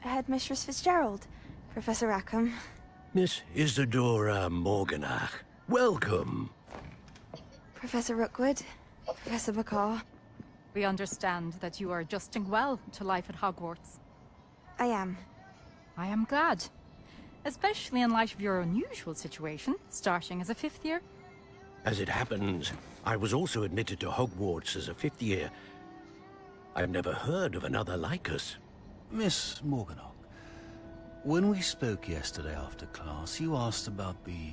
Headmistress Fitzgerald. Professor Rackham. Miss Isadora Morganach, welcome. Professor Rookwood. Professor Bakar. We understand that you are adjusting well to life at Hogwarts. I am. I am glad. Especially in light of your unusual situation, starting as a 5th year. As it happens, I was also admitted to Hogwarts as a 5th year. I've never heard of another like us. Miss Morganach, when we spoke yesterday after class, you asked about the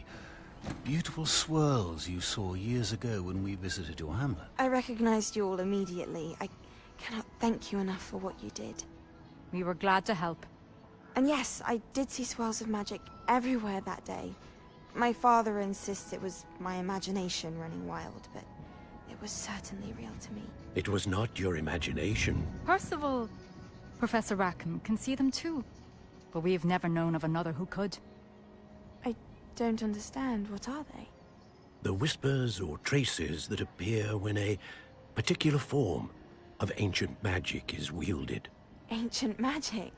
beautiful swirls you saw years ago when we visited your hamlet. I recognized you all immediately. I cannot thank you enough for what you did. We were glad to help. And yes, I did see swirls of magic everywhere that day. My father insists it was my imagination running wild, but it was certainly real to me. It was not your imagination. Percival, Professor Rackham can see them too. But we've never known of another who could. I don't understand. What are they? The whispers or traces that appear when a particular form of ancient magic is wielded. Ancient magic?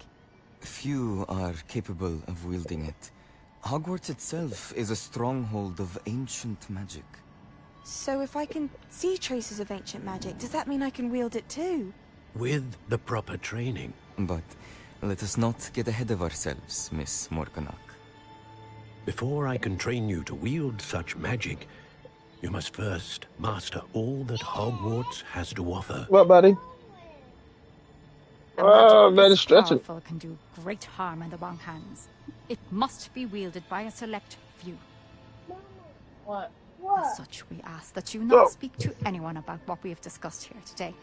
Few are capable of wielding it. Hogwarts itself is a stronghold of ancient magic. So if I can see traces of ancient magic, does that mean I can wield it too? With the proper training. But let us not get ahead of ourselves, Miss Morganach. Before I can train you to wield such magic, you must first master all that Hogwarts has to offer. What, buddy? Very stretching. Powerful can do great harm in the wrong hands. It must be wielded by a select few. What? As such, we ask that you not speak to anyone about what we have discussed here today.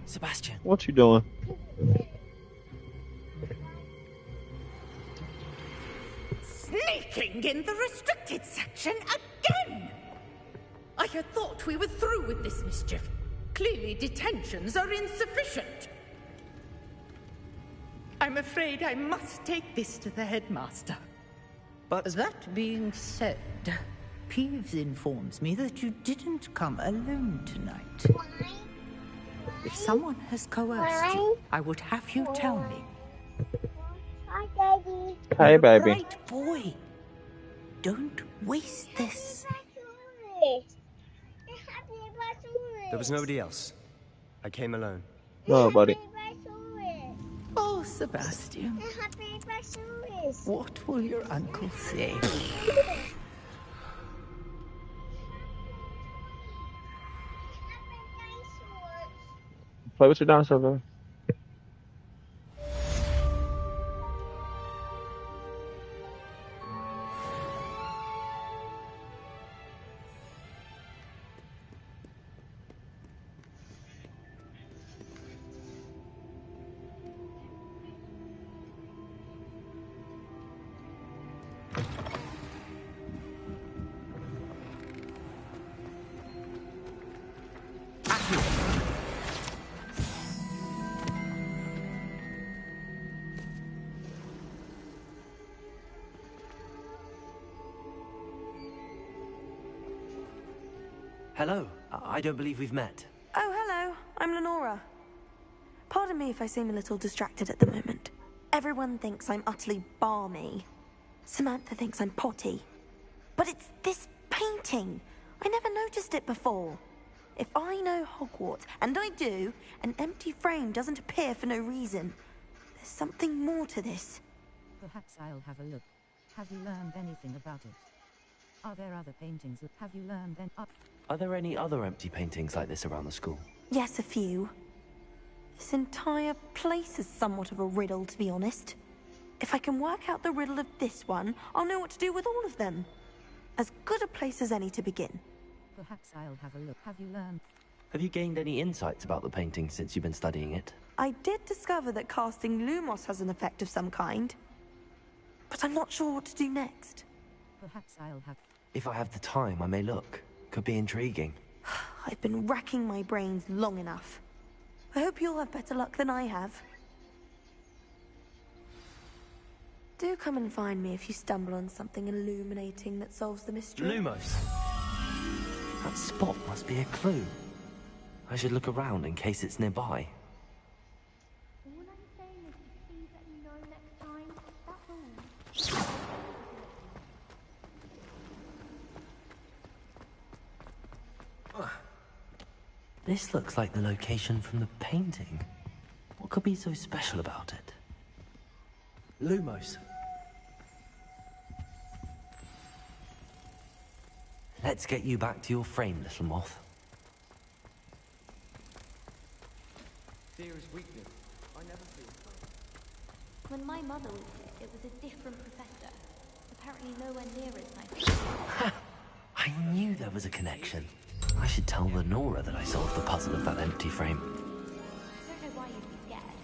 Sebastian. What you doing? Sneaking in the restricted section again! I had thought we were through with this mischief. Clearly detentions are insufficient. I'm afraid I must take this to the headmaster. But that being said, Peeves informs me that you didn't come alone tonight. If someone has coerced you, I would have you tell me. Hi, Daddy. Hey, baby. Right, boy. Don't waste this. There was nobody else. I came alone. No, buddy. Oh, Sebastian. What will your uncle say? Play with your dinosaur, baby. Hello. I don't believe we've met. Oh, hello. I'm Lenora. Pardon me if I seem a little distracted at the moment. Everyone thinks I'm utterly balmy. Samantha thinks I'm potty. But it's this painting. I never noticed it before. If I know Hogwarts, and I do, an empty frame doesn't appear for no reason. There's something more to this. Perhaps I'll have a look. Have you learned anything about it? Are there other paintings that have you learned then up? Are there any other empty paintings like this around the school? Yes, a few. This entire place is somewhat of a riddle, to be honest. If I can work out the riddle of this one, I'll know what to do with all of them. As good a place as any to begin. Perhaps I'll have a look. Have you learned? Have you gained any insights about the painting since you've been studying it? I did discover that casting Lumos has an effect of some kind. But I'm not sure what to do next. Perhaps I'll have... If I have the time, I may look. Could be intriguing. I've been racking my brains long enough. I hope you'll have better luck than I have. Do come and find me if you stumble on something illuminating that solves the mystery. Lumos! That spot must be a clue. I should look around in case it's nearby. All I'm saying is to please let me know next time. That's all. This looks like the location from the painting. What could be so special about it? Lumos. Let's get you back to your frame, little moth. Fear is weakness. I never fear. When my mother was here, it was a different professor. Apparently nowhere near as nice. I knew there was a connection. I should tell Lenora that I solved the puzzle of that empty frame. I don't know why you'd be scared.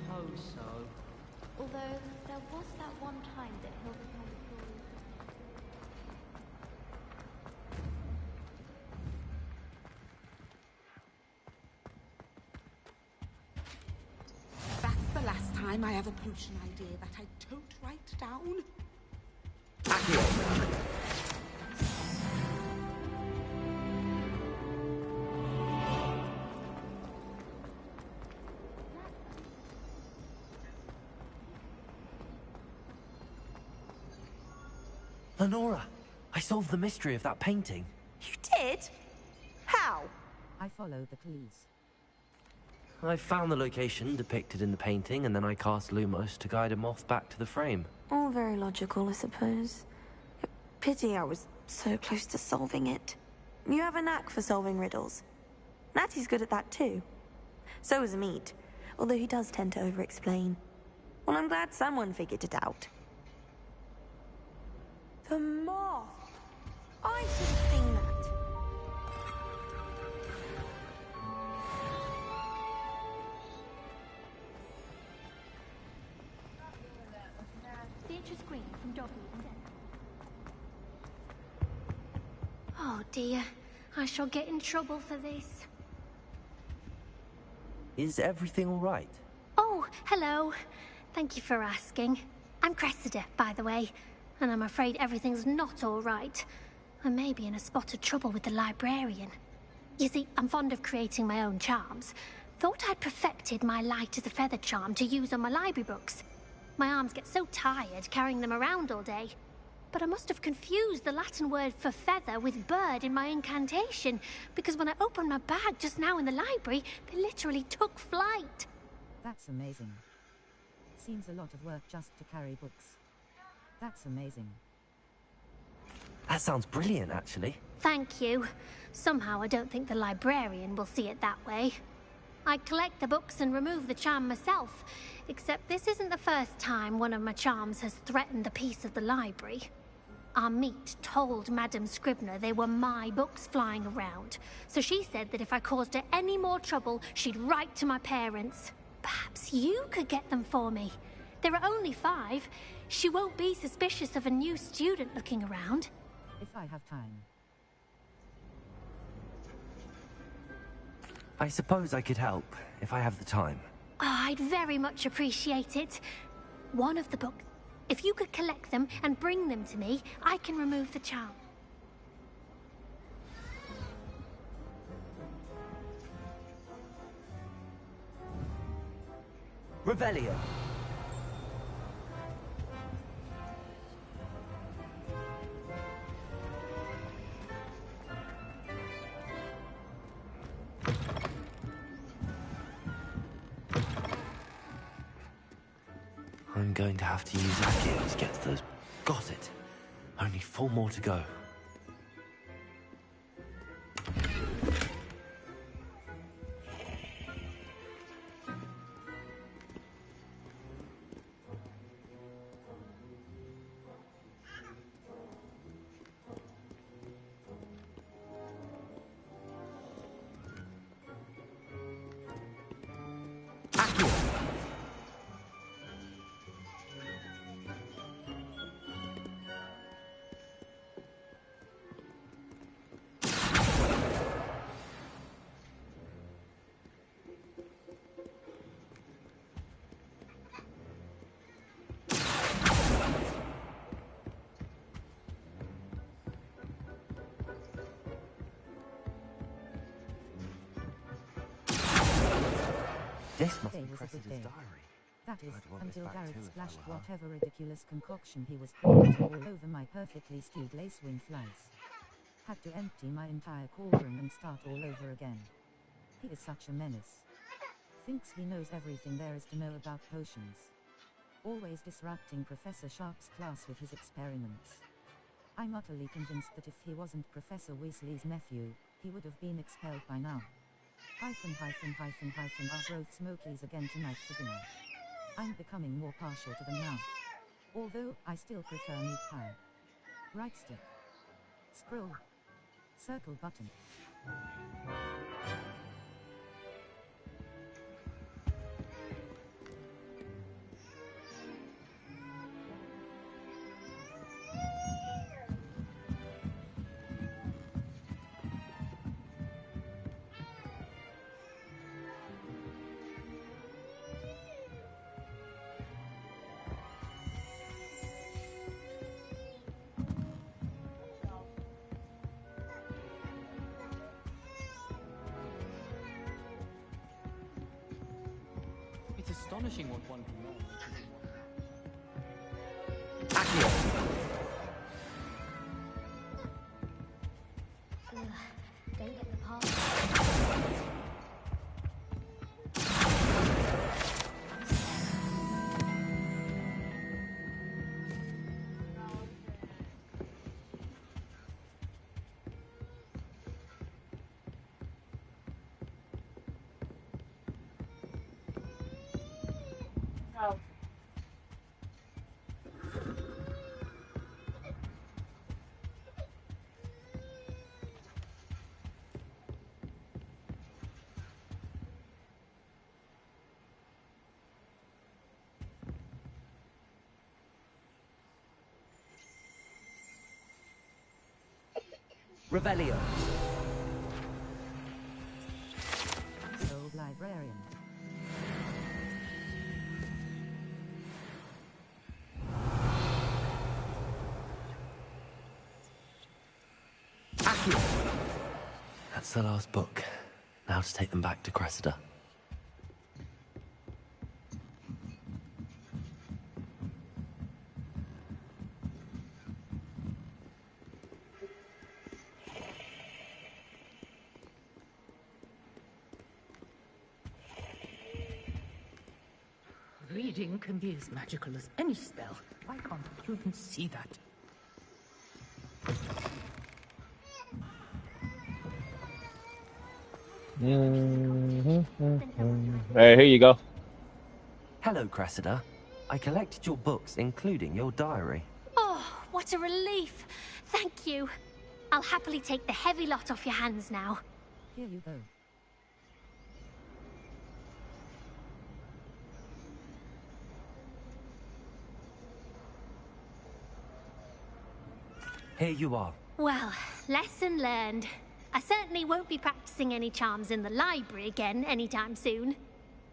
Suppose so. Although, there was that one time that Hilda told a story. That's the last time I have a potion idea that I don't write down. Lenora, I solved the mystery of that painting. You did? How? I followed the clues. I found the location depicted in the painting, and then I cast Lumos to guide a moth back to the frame. All very logical, I suppose. Pity I was so close to solving it. You have a knack for solving riddles. Natty's good at that too. So is Meat, although he does tend to over-explain. Well, I'm glad someone figured it out. The moth! I should have seen that. Beatrice Green from Doggy and Dead. Oh dear, I shall get in trouble for this. Is everything all right? Oh, hello. Thank you for asking. I'm Cressida, by the way, and I'm afraid everything's not all right. I may be in a spot of trouble with the librarian. You see, I'm fond of creating my own charms. Thought I'd perfected my light as a feather charm to use on my library books. My arms get so tired carrying them around all day. But I must have confused the Latin word for feather with bird in my incantation, because when I opened my bag just now in the library, they literally took flight. That's amazing. Seems a lot of work just to carry books. That's amazing. That sounds brilliant, actually. Thank you. Somehow I don't think the librarian will see it that way. I collect the books and remove the charm myself, except this isn't the first time one of my charms has threatened the peace of the library. Our Meat told Madame Scribner they were my books flying around, so she said that if I caused her any more trouble, she'd write to my parents. Perhaps you could get them for me. There are only 5. She won't be suspicious of a new student looking around. If I have time. I suppose I could help, if I have the time. Oh, I'd very much appreciate it. One of the books. If you could collect them and bring them to me, I can remove the charm. Revelio. I'm going to have to use Accio to get to those. Got it. Only 4 more to go. This must Today be was a good Cressida's day. diary. That is, I'd want this until back Garrett too if I splashed were her. whatever ridiculous concoction he was creating all over my perfectly stewed lacewing flies. Had to empty my entire cauldron and start all over again. He is such a menace. Thinks he knows everything there is to know about potions. Always disrupting Professor Sharp's class with his experiments. I'm utterly convinced that if he wasn't Professor Weasley's nephew, he would have been expelled by now. Our both Smokies again tonight for dinner. I'm becoming more partial to them now. Although, I still prefer meat pie. Right stick. Scroll. Circle button. It's astonishing what one can learn. Don't get the part. Revelio. Old librarian. That's the last book. Now to take them back to Cressida. Reading can be as magical as any spell. Why can't children see that? Hey, here you go. Hello, Cressida. I collected your books, including your diary. Oh, what a relief. Thank you. I'll happily take the heavy lot off your hands now. Here you go. Here you are. Well, lesson learned. I certainly won't be practicing any charms in the library again anytime soon.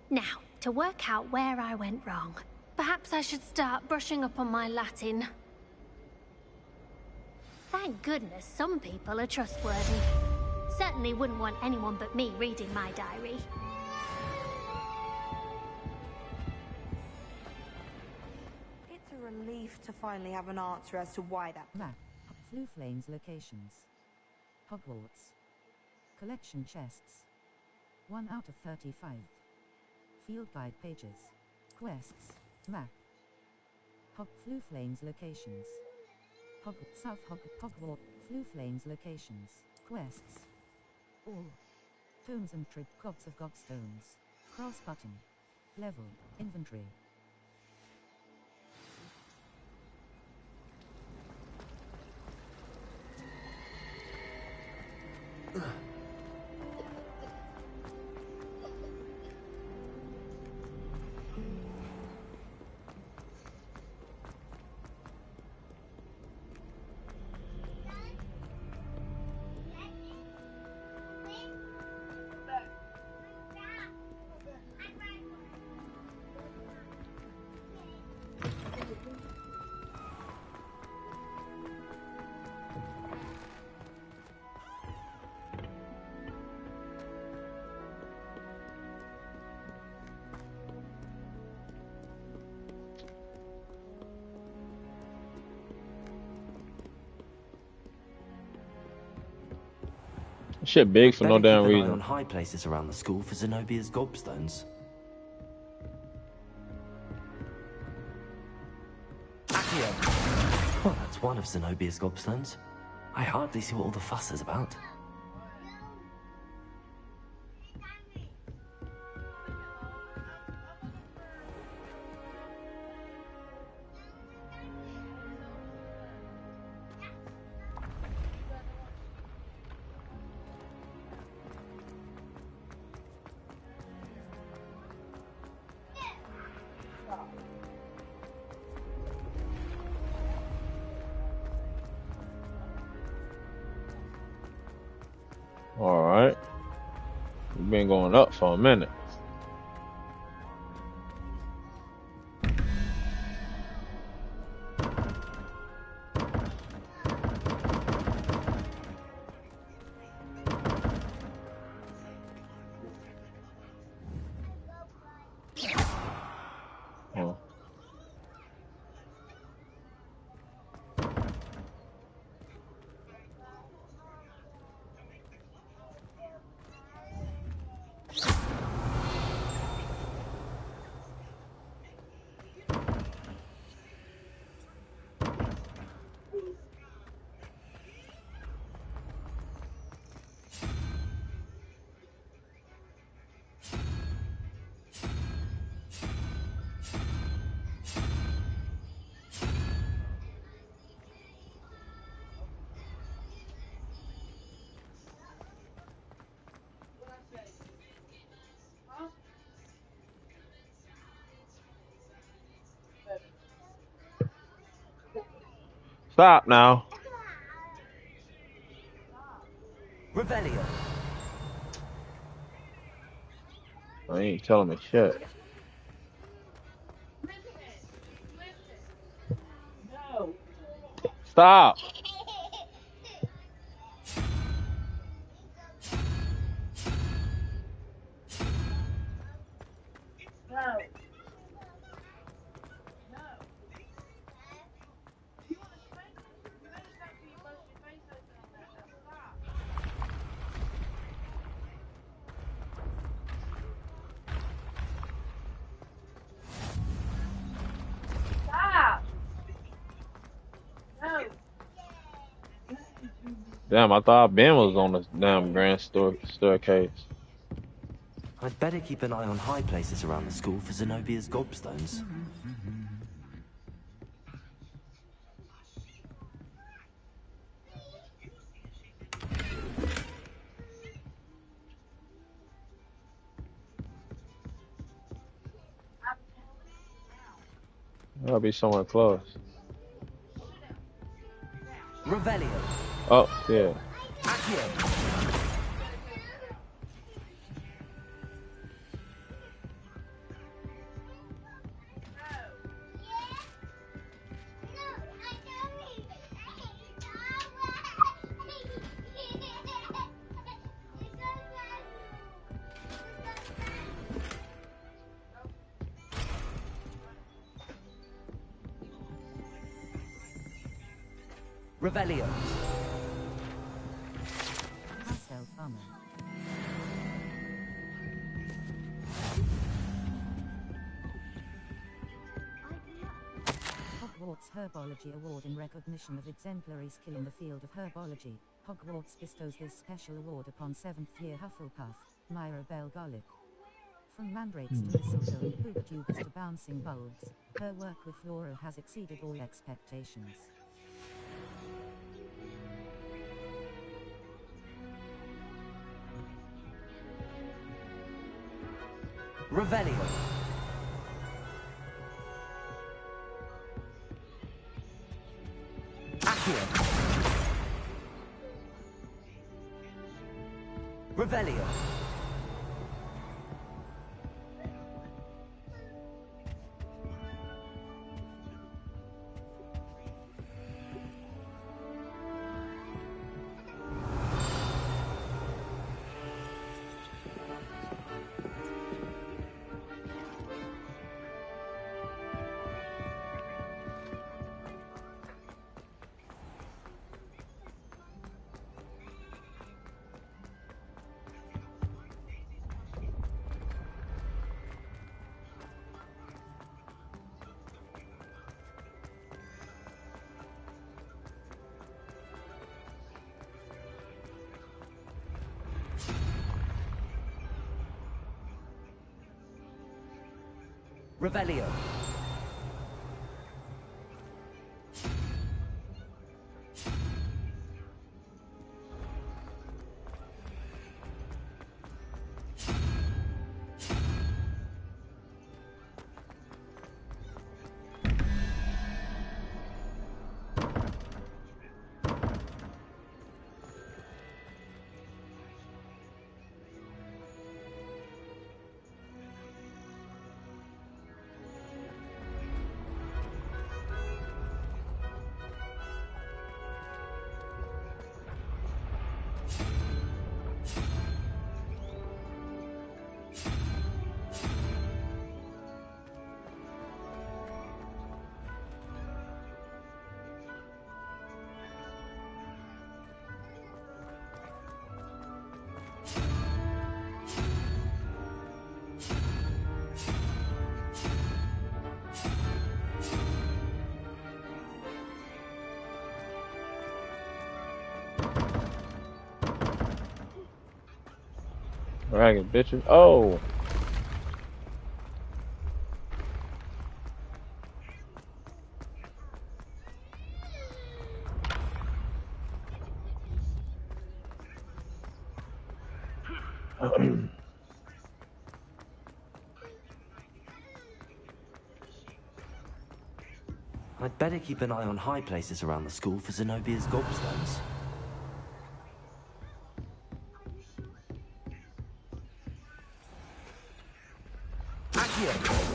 Now, to work out where I went wrong. Perhaps I should start brushing up on my Latin. Thank goodness some people are trustworthy. Certainly wouldn't want anyone but me reading my diary. It's a relief to finally have an answer as to why that... Map. Fluflane's locations. Hogwarts. Collection chests. 1 out of 35. Field guide pages. Quests. Map. Fluflane's locations. Hogwarts. Fluflane's locations. Quests. All. Tomes and gods of godstones. Cross button. Level. Inventory. Shit big for no Better damn keep an eye reason. on high places around the school for Zenobia's gobstones. Accio! Well, that's one of Zenobia's gobstones. I hardly see what all the fuss is about. Alright. We've been going up for a minute. Oh. Stop now. Revelio. I ain't telling me shit. Stop. Damn, I thought Ben was on the damn grand staircase. I'd better keep an eye on high places around the school for Zenobia's gobstones. That'll be somewhere close. Revelio. Oh, yeah. Accio. Revelio. Marcel Farmer. Hogwarts Herbology Award in recognition of exemplary skill in the field of herbology. Hogwarts bestows this special award upon 7th year Hufflepuff, Myra Bell Garlick. From mandrakes to mistletoe and poop tubers to bouncing bulbs, her work with flora has exceeded all expectations. Revelio. Accio. Revelio. Revelio. Ragged bitches. Oh. I'd better keep an eye on high places around the school for Zenobia's gobstones. Accio!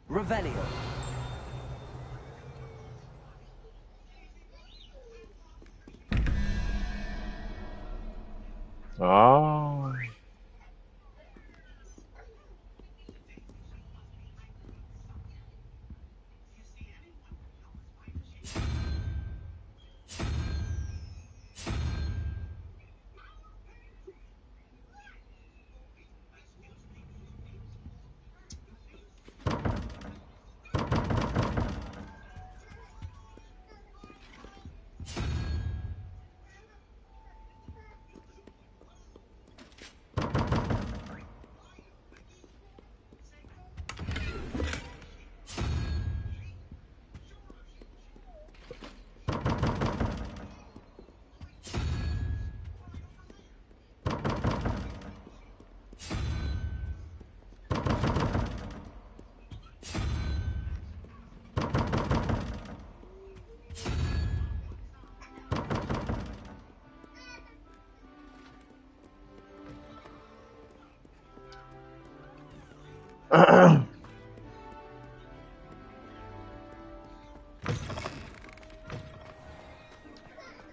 Revelio. Oh.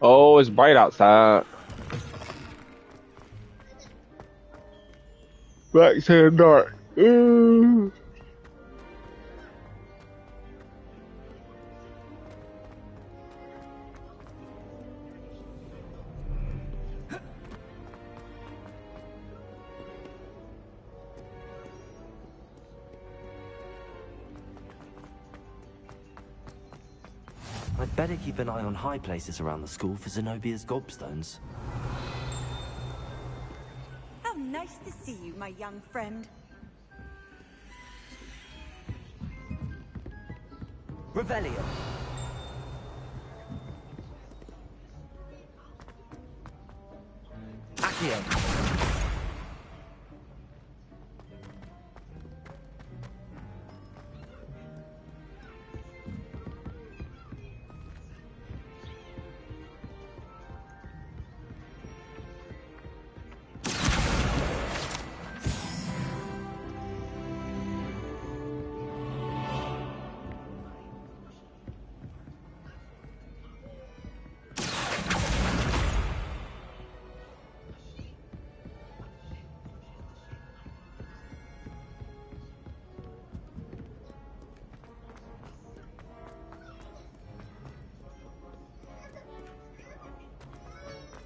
Oh, it's bright outside. Back to the dark. I'd better keep an eye on high places around the school for Zenobia's gobstones. How nice to see you, my young friend. Revelio. Accio.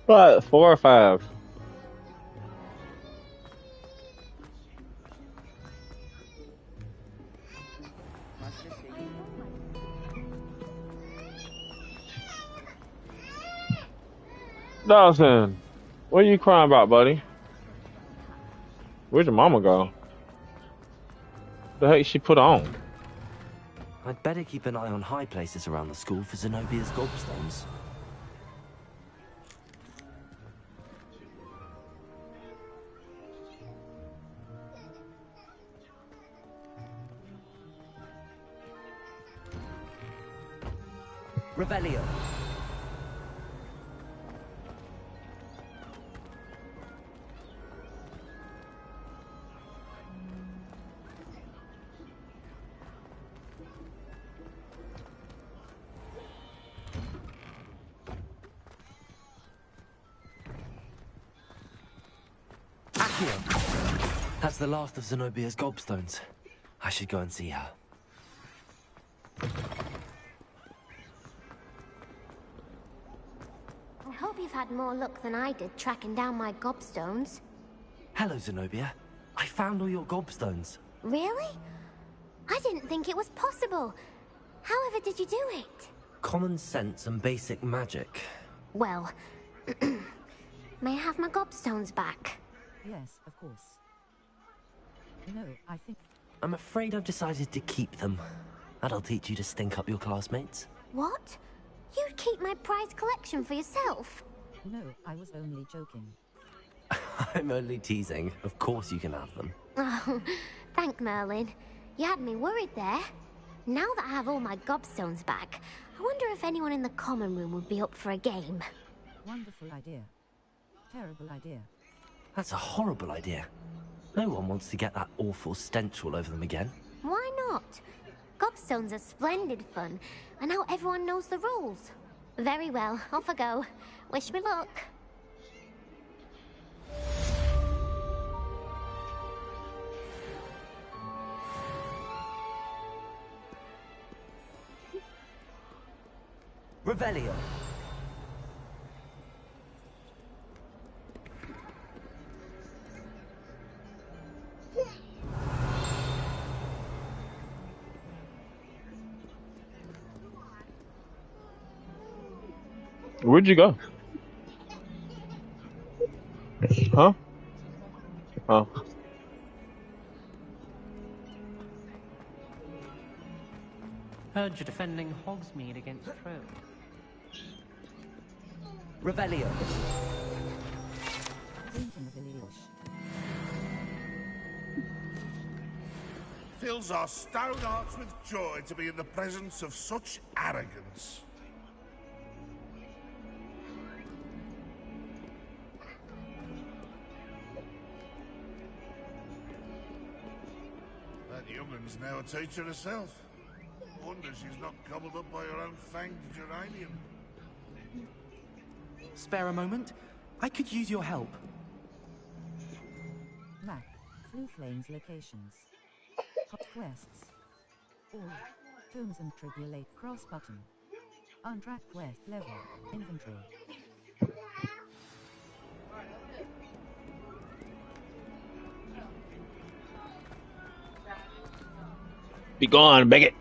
What? 4 or 5? Dawson, what are you crying about, buddy? Where'd your mama go? The heck she put on? I'd better keep an eye on high places around the school for Zenobia's gobstones. Revelio. That's the last of Zenobia's gobstones. I should go and see her. I hope you've had more luck than I did tracking down my gobstones. Hello, Zenobia. I found all your gobstones. Really? I didn't think it was possible. However did you do it? Common sense and basic magic. Well, may I have my gobstones back? Yes, of course. No, I think... I'm afraid I've decided to keep them. That'll teach you to stink up your classmates. What? You'd keep my prized collection for yourself? No, I was only joking. I'm only teasing. Of course you can have them. Oh, thank Merlin. You had me worried there. Now that I have all my gobstones back, I wonder if anyone in the common room would be up for a game. Wonderful idea. Terrible idea. That's a horrible idea. No one wants to get that awful stench all over them again. Why not? Gobstones are splendid fun, and now everyone knows the rules. Very well, off I go. Wish me luck. Revelio. Where'd you go? Huh? Oh. Heard you're defending Hogsmeade against Trolls. Revelio. Fills our stout hearts with joy to be in the presence of such arrogance. That youngun's now a teacher herself. Wonder she's not gobbled up by her own fanged geranium. Spare a moment? I could use your help. Map. Flu Flames locations. Hot quests. All. Tombs and Tribulate cross button. Untrack quest level. Inventory. Be gone, Beckett.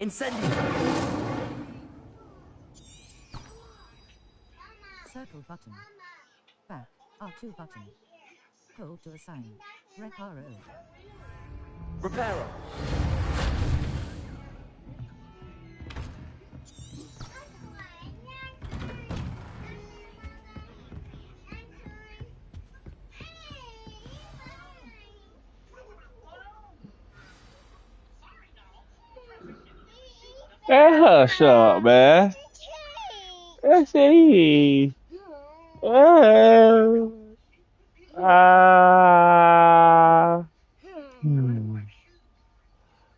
Incendio! Circle button. Back. R2 button. Hold to assign. Reparo. Reparo. Hey, hush up, man. Let's see.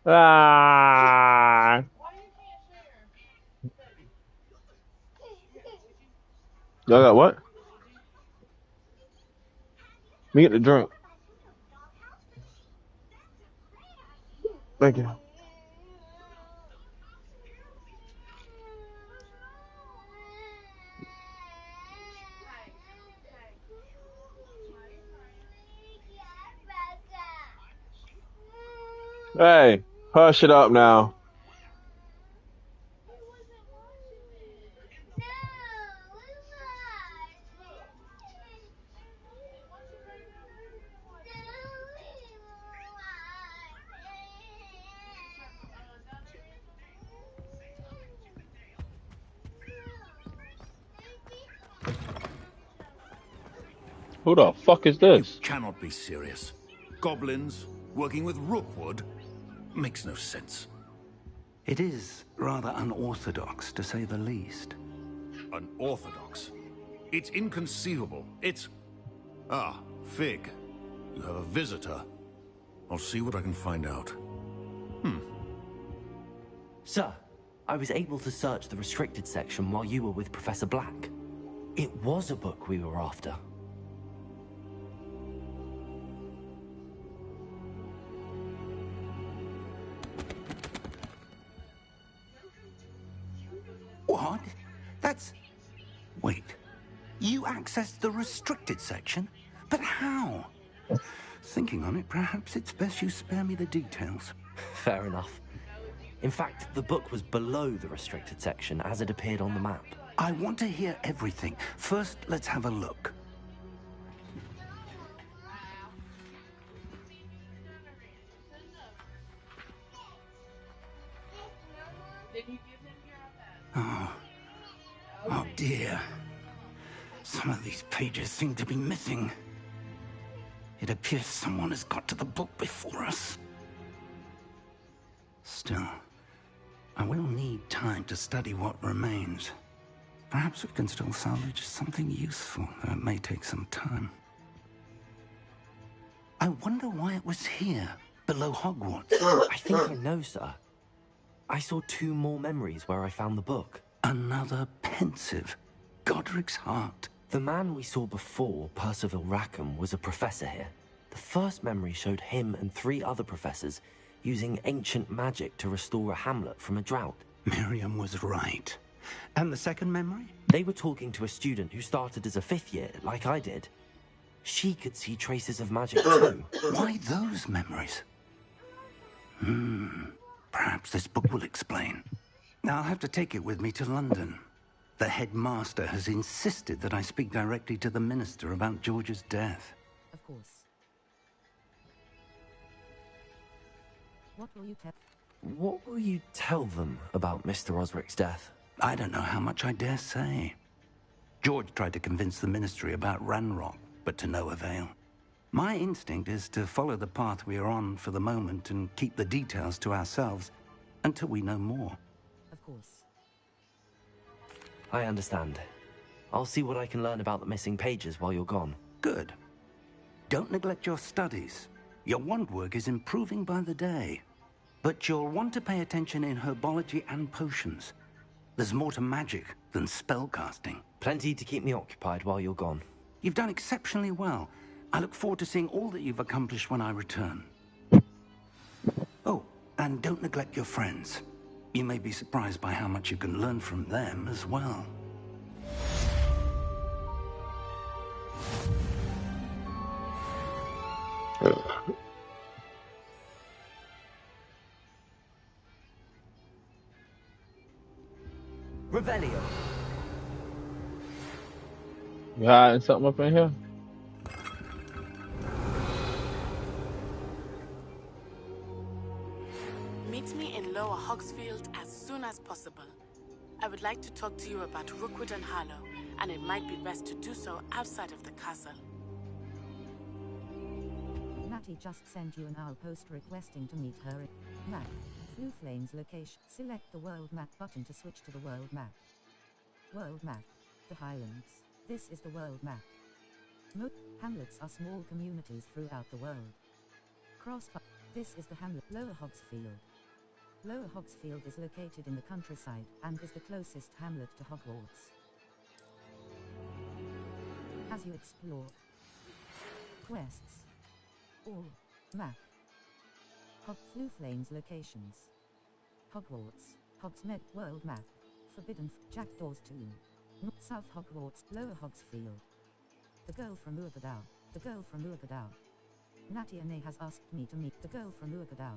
Ah. Y'all got what? Me get the drink. Thank you. Hey, hush it up now. Who the fuck is this? Cannot be serious. Goblins working with Rookwood makes no sense. It is rather unorthodox, to say the least. Unorthodox? It's inconceivable. It's... Ah, Fig. You have a visitor. I'll see what I can find out. Sir, I was able to search the restricted section while you were with Professor Black. It was a book we were after. What? That's... Wait. You accessed the restricted section? But how? Thinking on it, perhaps it's best you spare me the details. Fair enough. In fact, the book was below the restricted section as it appeared on the map. I want to hear everything. First, let's have a look. Oh dear. Some of these pages seem to be missing. It appears someone has got to the book before us. Still, I will need time to study what remains. Perhaps we can still salvage something useful, though it may take some time. I wonder why it was here, below Hogwarts. I think I know, sir. I saw 2 more memories where I found the book. Another pensive. Godric's heart. The man we saw before, Percival Rackham, was a professor here. The first memory showed him and 3 other professors using ancient magic to restore a hamlet from a drought. Miriam was right. And the second memory? They were talking to a student who started as a 5th year, like I did. She could see traces of magic too. Why those memories? Perhaps this book will explain. Now I'll have to take it with me to London. The headmaster has insisted that I speak directly to the minister about George's death. Of course. What will you tell? What will you tell them about Mr. Osric's death? I don't know how much I dare say. George tried to convince the ministry about Ranrock, but to no avail. My instinct is to follow the path we are on for the moment and keep the details to ourselves until we know more. Of course. I understand. I'll see what I can learn about the missing pages while you're gone. Good. Don't neglect your studies. Your wand work is improving by the day. But you'll want to pay attention in herbology and potions. There's more to magic than spellcasting. Plenty to keep me occupied while you're gone. You've done exceptionally well. I look forward to seeing all that you've accomplished when I return. Oh, and don't neglect your friends. You may be surprised by how much you can learn from them as well. Revelio. You hiding something up in here? Meet me in Lower Hogsfield as soon as possible. I would like to talk to you about Rookwood and Harlow, and it might be best to do so outside of the castle. Natty just sent you an owl post requesting to meet her in map. Blue Flame's location. Select the world map button to switch to the world map. World map. The Highlands. This is the world map. Hamlets are small communities throughout the world. Crossfire. This is the hamlet. Lower Hogsfield. Lower Hogsfield is located in the countryside and is the closest hamlet to Hogwarts. As you explore quests, all map, Fluthlane's locations, Hogwarts, Hogsmeade World Map, Forbidden Jackdaw's Tomb, South Hogwarts, Lower Hogsfield, the girl from Urgadao, the girl from Urgadao. Natiane has asked me to meet the girl from Urgadao.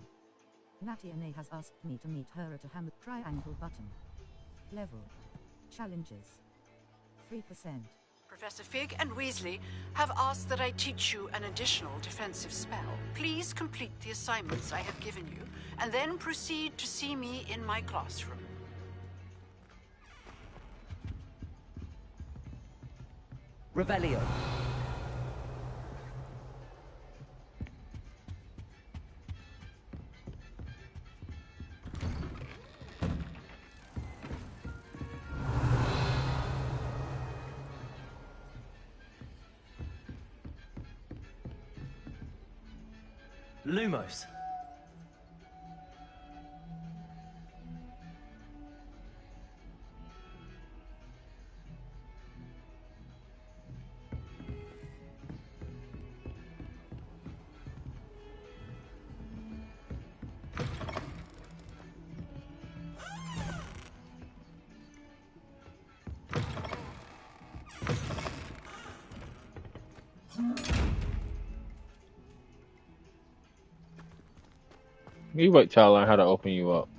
Natiane has asked me to meet her at a hamlet triangle button. Level. Challenges. 3%. Professor Fig and Weasley have asked that I teach you an additional defensive spell. Please complete the assignments I have given you, and then proceed to see me in my classroom. Revelio. Lumos. You wait till I learn how to open you up.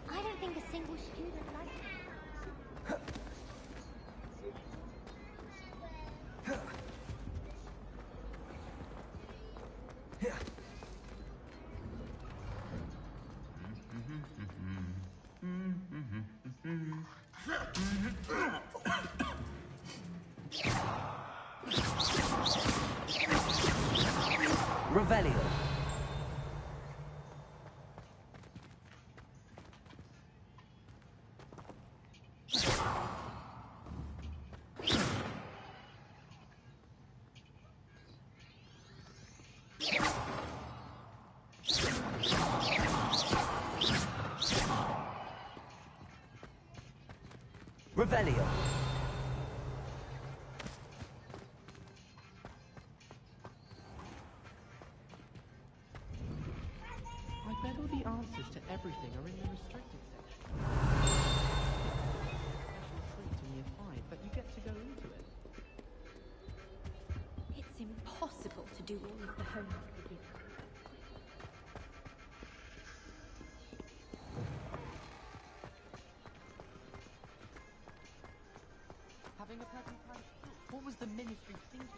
I don't think a single student likes it. Revelio. Revelio. I bet all the answers to everything are in the restricted section. Special treat in year 5, but you get to go into it. It's impossible to do all of the homework again. Having a pleasant time. What was the ministry thinking?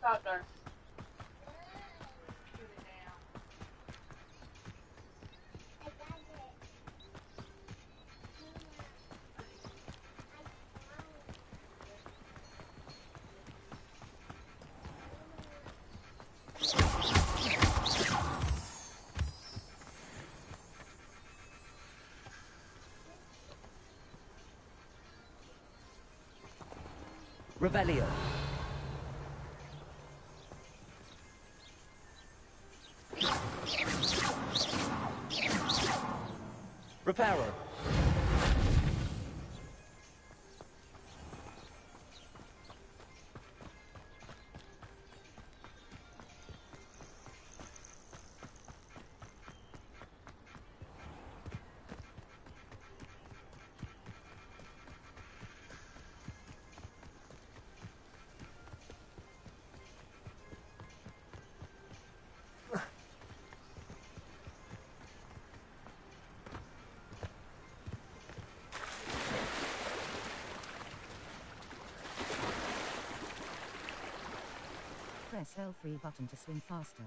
Stop there. Revelio. Reparo. Press L3 button to swim faster.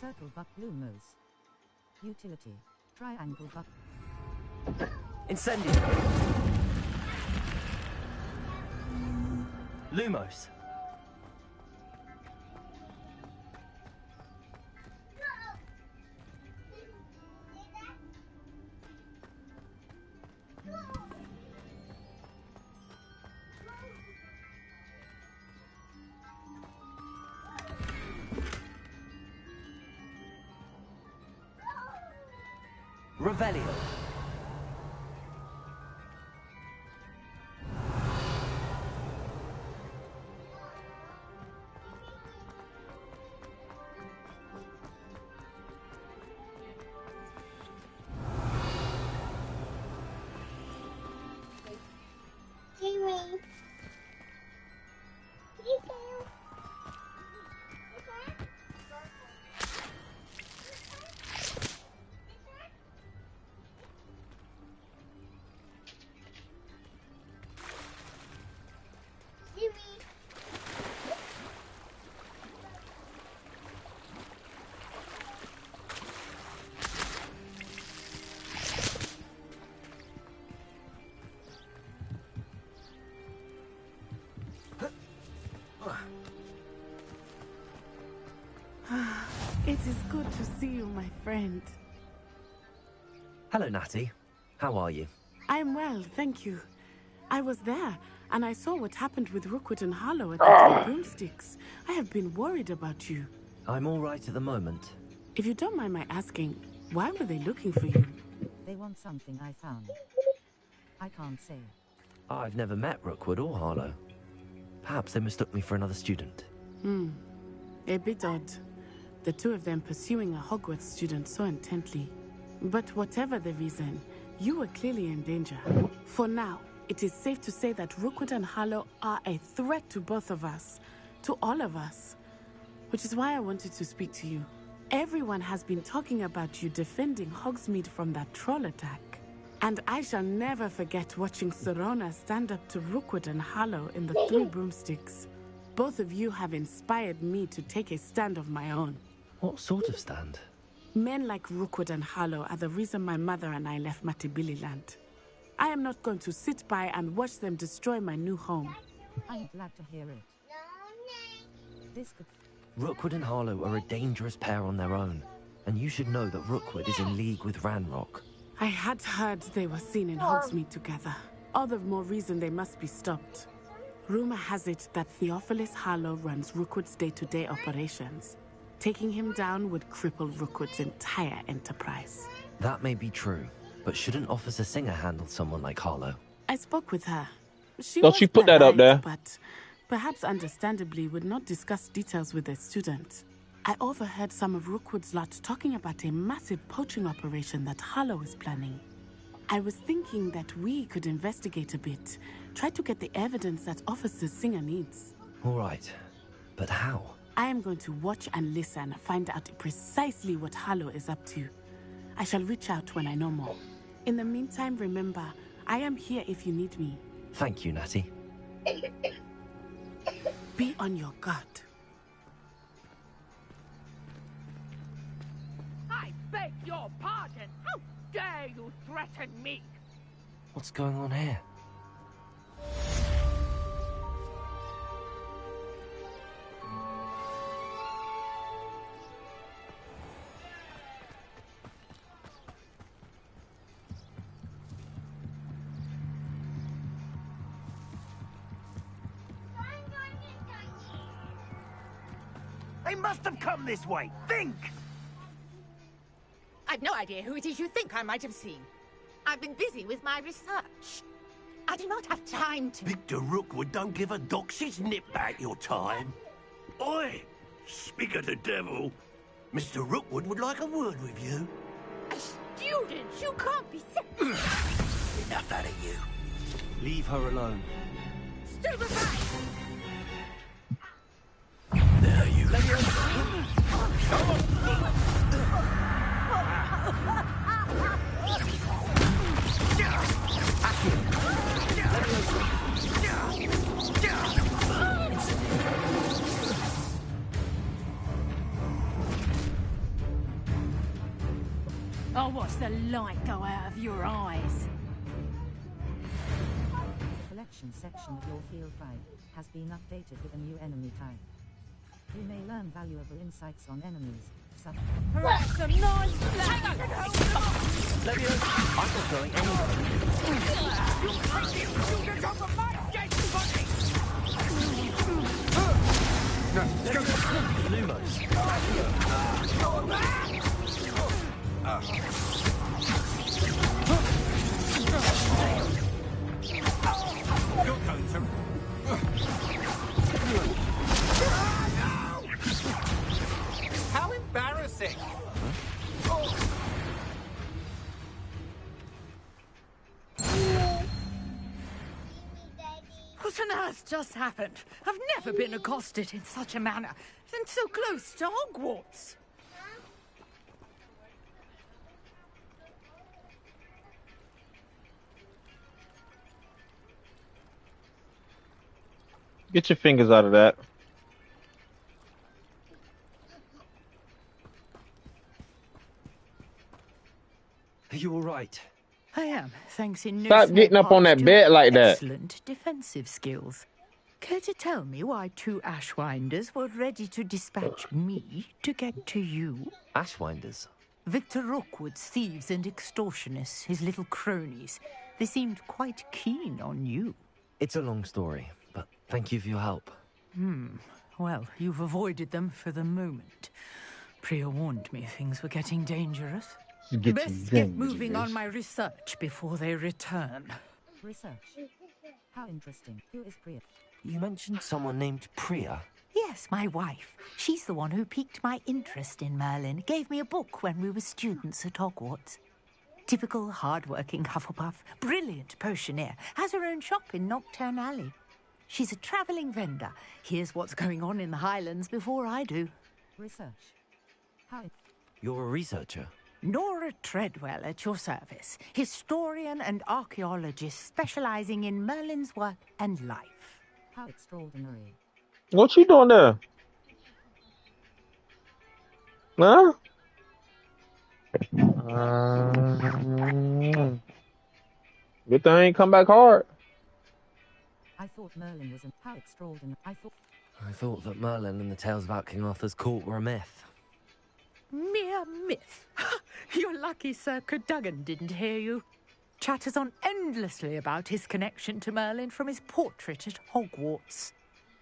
Circle buck Lumos. Utility. Triangle buck. Incendio. Lumos. Revelio. It is good to see you, my friend. Hello, Natty. How are you? I am well, thank you. I was there, and I saw what happened with Rookwood and Harlow at the Three Broomsticks. I have been worried about you. I'm all right at the moment. If you don't mind my asking, why were they looking for you? They want something I found. I can't say. I've never met Rookwood or Harlow. Perhaps they mistook me for another student. A bit odd. The two of them pursuing a Hogwarts student so intently. But whatever the reason, you were clearly in danger. For now, it is safe to say that Rookwood and Harlow are a threat to both of us. To all of us. Which is why I wanted to speak to you. Everyone has been talking about you defending Hogsmeade from that troll attack. And I shall never forget watching Serona stand up to Rookwood and Harlow in the Three Broomsticks. Both of you have inspired me to take a stand of my own. What sort of stand? Men like Rookwood and Harlow are the reason my mother and I left Matibili-land. I am not going to sit by and watch them destroy my new home. I'm glad to hear it. This could... Rookwood and Harlow are a dangerous pair on their own, and you should know that Rookwood is in league with Ranrock. I had heard they were seen in Hogsmeade together. All the more reason they must be stopped. Rumor has it that Theophilus Harlow runs Rookwood's day-to-day operations. Taking him down would cripple Rookwood's entire enterprise. That may be true, but shouldn't Officer Singer handle someone like Harlow? I spoke with her. Don't you put that up there? But perhaps understandably would not discuss details with a student. I overheard some of Rookwood's lot talking about a massive poaching operation that Harlow is planning. I was thinking that we could investigate a bit. Try to get the evidence that Officer Singer needs. All right. But how? I am going to watch and listen, find out precisely what Harlow is up to. I shall reach out when I know more. In the meantime, remember, I am here if you need me. Thank you, Natty. Be on your guard. I beg your pardon. How dare you threaten me? What's going on here? They must have come this way. Think! I've no idea who it is you think I might have seen. I've been busy with my research. I do not have time to... Victor Rookwood don't give a doxy's nip back your time. Oi! Speak of the devil. Mr. Rookwood would like a word with you. A student? You can't be... Enough out of you. Leave her alone. Stupefy! There you go. I'll watch the light go out of your eyes. The collection section of your field guide has been updated with a new enemy type. You may learn valuable insights on enemies, such That's a nice flag! I'm not going anywhere. You'll take these students off of my dead body! Let's go. Lumos. You're going to... How embarrassing! What on earth just happened? I've never been accosted in such a manner, and so close to Hogwarts. Get your fingers out of that. Are you all right? I am, thanks in no Stop small getting up on part that to bed like that. excellent defensive skills. Care to tell me why two Ashwinders were ready to dispatch me to get to you? Ashwinders? Victor Rookwood's thieves and extortionists, his little cronies. They seemed quite keen on you. It's a long story, but thank you for your help. Well, you've avoided them for the moment. Priya warned me things were getting dangerous. Best get moving on my research before they return. research. How interesting. Who is Priya? You mentioned someone named Priya. Yes, my wife. She's the one who piqued my interest in Merlin. Gave me a book when we were students at Hogwarts. Typical hard-working Hufflepuff. Brilliant potioneer. Has her own shop in Nocturne Alley. She's a travelling vendor. Hears what's going on in the Highlands before I do. Research. How? You're a researcher? Nora Treadwell at your service. Historian and archaeologist specialising in Merlin's work and life. How extraordinary. What you doing there? Huh? Good thing I ain't come back hard. I thought Merlin was how extraordinary. I thought that Merlin and the tales about King Arthur's court were a myth. Mere myth. You're lucky Sir Cadogan didn't hear you. Chatters on endlessly about his connection to Merlin from his portrait at Hogwarts.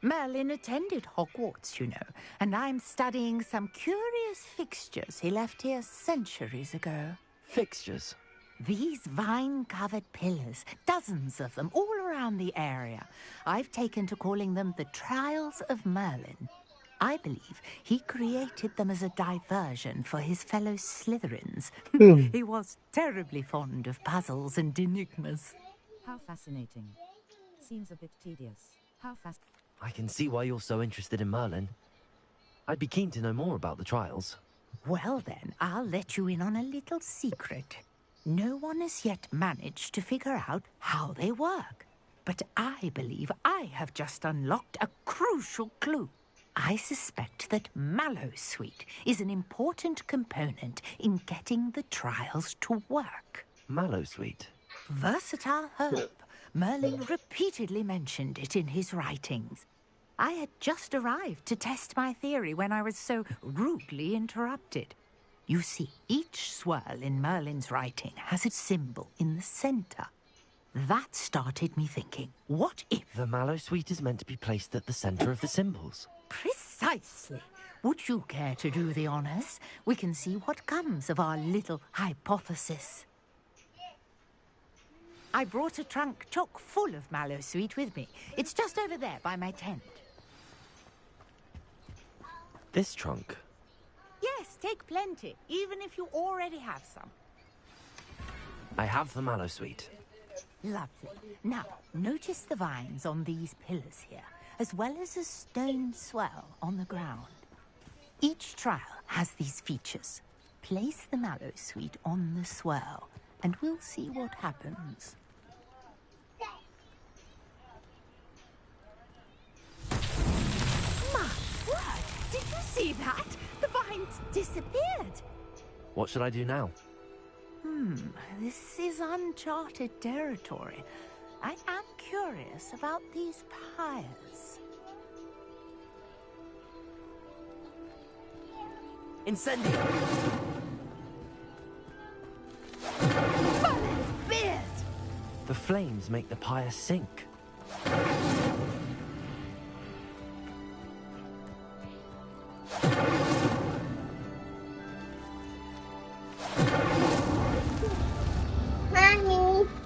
Merlin attended Hogwarts, you know, and I'm studying some curious fixtures he left here centuries ago. Fixtures? These vine-covered pillars, dozens of them, all around the area. I've taken to calling them the Trials of Merlin. I believe he created them as a diversion for his fellow Slytherins. He was terribly fond of puzzles and enigmas. How fascinating. Seems a bit tedious. How fast... I can see why you're so interested in Merlin. I'd be keen to know more about the trials. Well then, I'll let you in on a little secret. No one has yet managed to figure out how they work. But I believe I have just unlocked a crucial clue. I suspect that Mallowsweet is an important component in getting the trials to work. Mallowsweet? Versatile herb. Merlin repeatedly mentioned it in his writings. I had just arrived to test my theory when I was so rudely interrupted. You see, each swirl in Merlin's writing has a symbol in the center. That started me thinking, what if... The Mallowsweet is meant to be placed at the center of the symbols. Precisely. Would you care to do the honors? We can see what comes of our little hypothesis. I brought a trunk chock full of Mallowsweet with me. It's just over there by my tent. This trunk? Yes, take plenty, even if you already have some. I have the Mallowsweet. Lovely. Now, notice the vines on these pillars here, as well as a stone swell on the ground. Each trial has these features. Place the Mallowsweet on the swell, and we'll see what happens. My word! Did you see that? The vines disappeared. What should I do now? This is uncharted territory. I am curious about these pyres. Incendio! Merlin's beard! The flames make the pyre sink.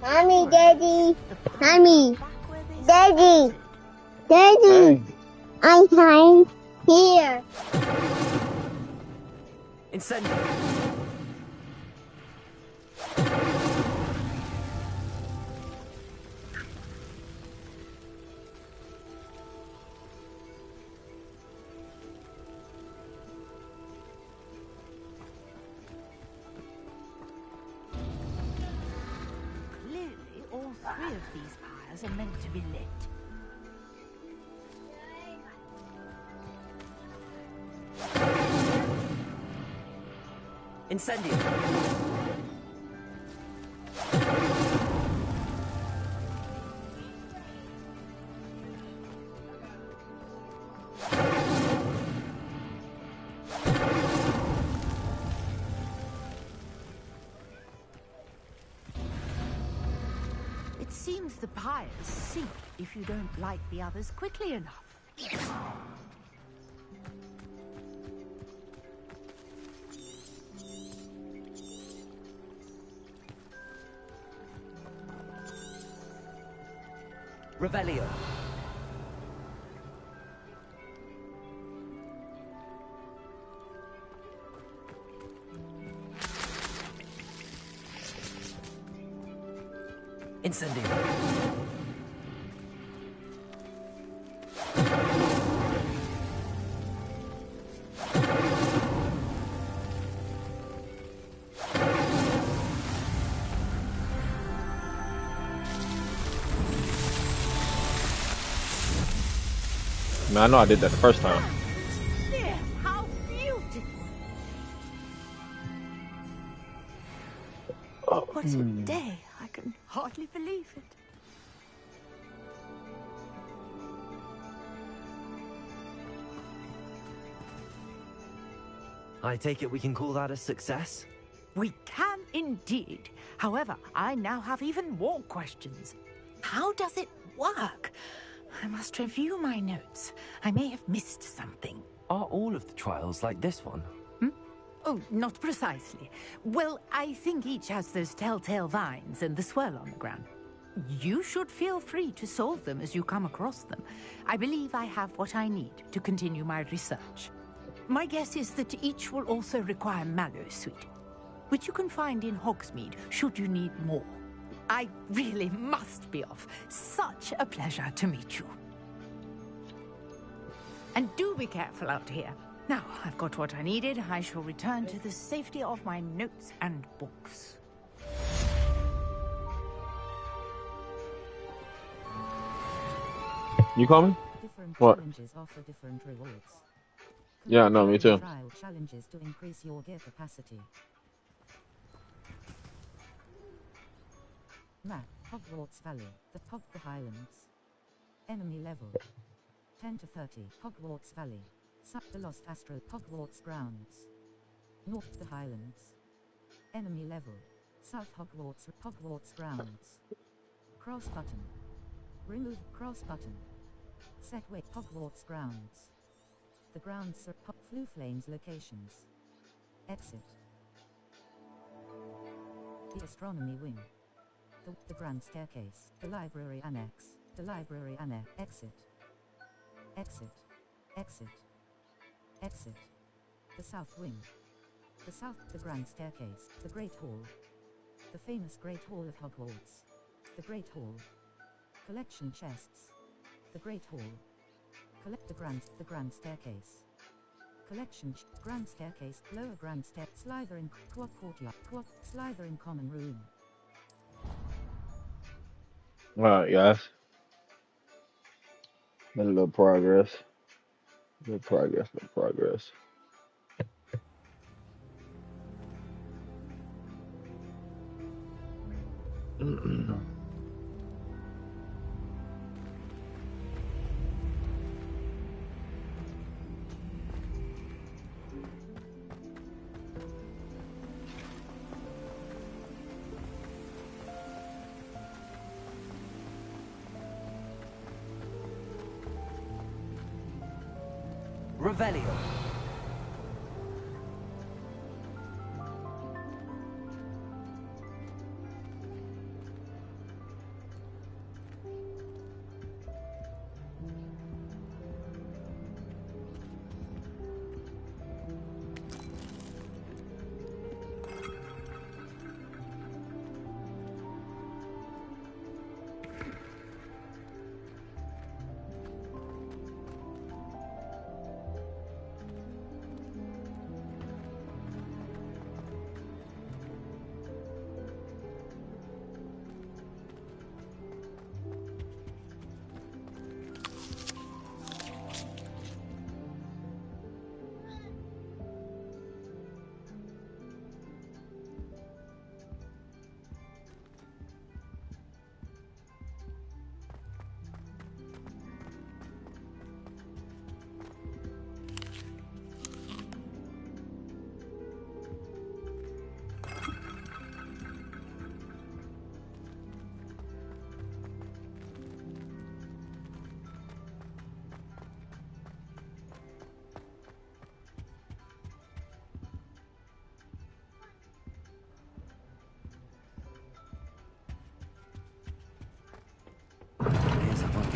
Mommy, Daddy, Mommy, Daddy, Daddy, I'm fine here. Incendio! All three of these pyres are meant to be lit. Incendio! It seems the pyres sink if you don't light the others quickly enough. Revelio. Incendio. Man, I know I did that the first time. There, how beautiful! What a day! I can hardly believe it. I take it we can call that a success? We can indeed. However, I now have even more questions. How does it work? I must review my notes. I may have missed something. Are all of the trials like this one? Oh, not precisely. Well, I think each has those telltale vines and the swirl on the ground. you should feel free to solve them as you come across them. I believe I have what I need to continue my research. My guess is that each will also require mallow sweet, which you can find in Hogsmeade should you need more. I really must be off. Such a pleasure to meet you. And do be careful out here. Now, I've got what I needed. I shall return to the safety of my notes and books. You coming? Different What? challenges offer different rewards. Yeah, no, me too. Trial challenges to increase your gear capacity. Map, Hogwarts Valley, the Highlands. Enemy level 10 to 30, Hogwarts Valley. The Lost Astro, Hogwarts Grounds. North the Highlands. Enemy level South Hogwarts Grounds. Cross button. Remove cross button. Set wait Hogwarts Grounds. The grounds are Floo Flames locations. Exit. The Astronomy Wing. The Grand Staircase. The Library Annex. The Library Annex. Exit. Exit. Exit. Exit. The South Wing. The Grand Staircase. The Great Hall. The famous Great Hall of Hogwarts. The Great Hall. Collection chests. The Great Hall. Collect the Grand Staircase. Collection Grand Staircase. Lower Grand Stair. Slytherin Courtyard. Slytherin Common Room. Alright, guys. Made a little progress. Little progress. Revelio.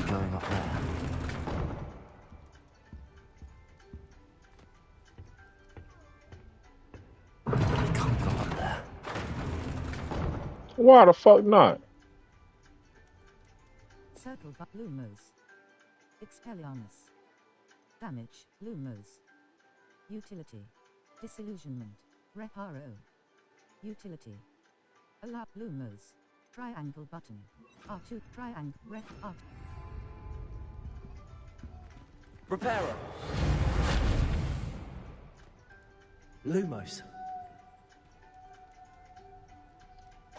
Going up there. I can't go up there. Why the fuck not? Circle but Lumos. Expelliarmus. Damage, Lumos. Utility. Disillusionment. Reparo. Utility. Allow Lumos. Triangle button. R2 triangle rep R2. Reparo. Lumos.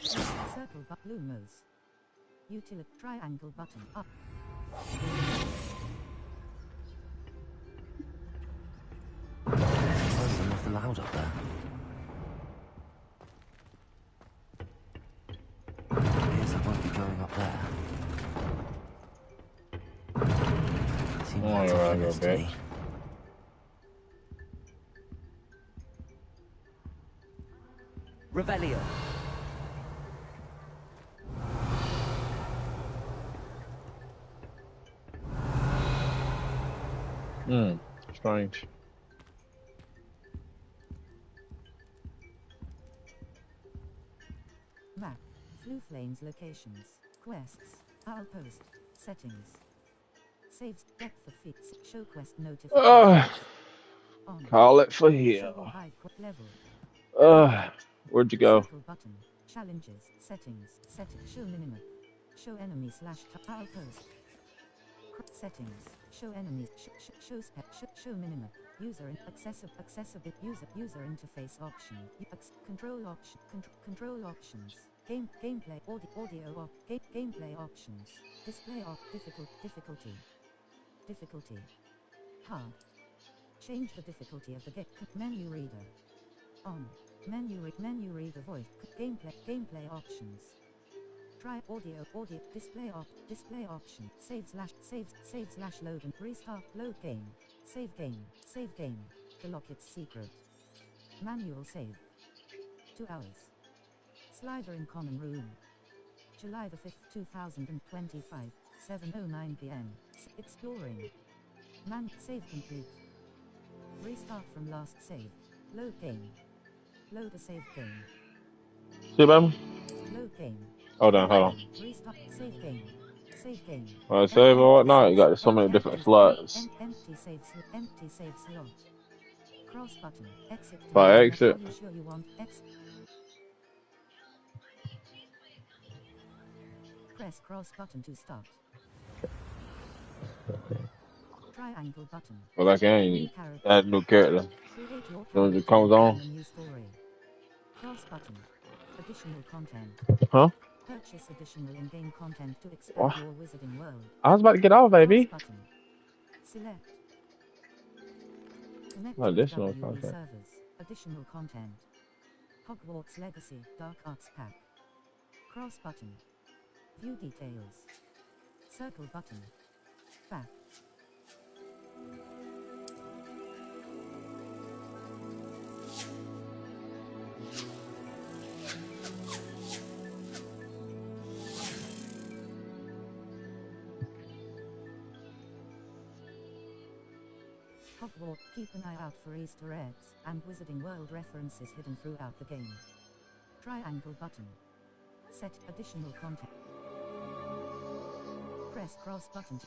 Circle but Lumos. Utility triangle button up. There's nothing loud up there. Guess I won't be going up there. Seems like it's off limits to me. Revelio. Hmm. Strange. Map. Floof lanes locations. Quests. Outpost. Settings. Saves. Depth of feet. Show quest notifications. On. Call it for Show or here. hide level. Where'd you go? Circle button. Challenges. Settings. Settings. Show minimap. Show enemy slash outpost. Settings. Show enemies. Show spec. Show minimap. User accessible user interface option. Control option. Control options. Gameplay audio gameplay options. Display difficulty. Hard. Change the difficulty of the game. Menu reader. On. Menu reader voice. Gameplay options. Try audio display option. Save slash load and restart load game. Save game. To lock its secret. Manual save. 2 hours. Slider in common room. July the 5th, 2025, 7:09 p.m. Exploring. Save complete. Restart from last save. Load game. Load a save game. See, baby? Load game. Hold on. Restart. Save game. Save game. Alright, save or whatnot. You got so many different slots. Empty save slot. Cross button. Exit. By exit. Are you sure you want exit? Press cross button to start. Triangle button. Well, I can add a new character. As soon as it comes on. Cross button. Additional content. Huh? Purchase additional in-game content to expand your wizarding world. I was about to get off, baby. Select. Connect Additional to content. servers. Additional content. Hogwarts Legacy Dark Arts Pack. Cross button. View details. Circle button. Back. Hogwarts. Keep an eye out for Easter eggs and Wizarding World references hidden throughout the game. Triangle button. Set additional content. Press cross button.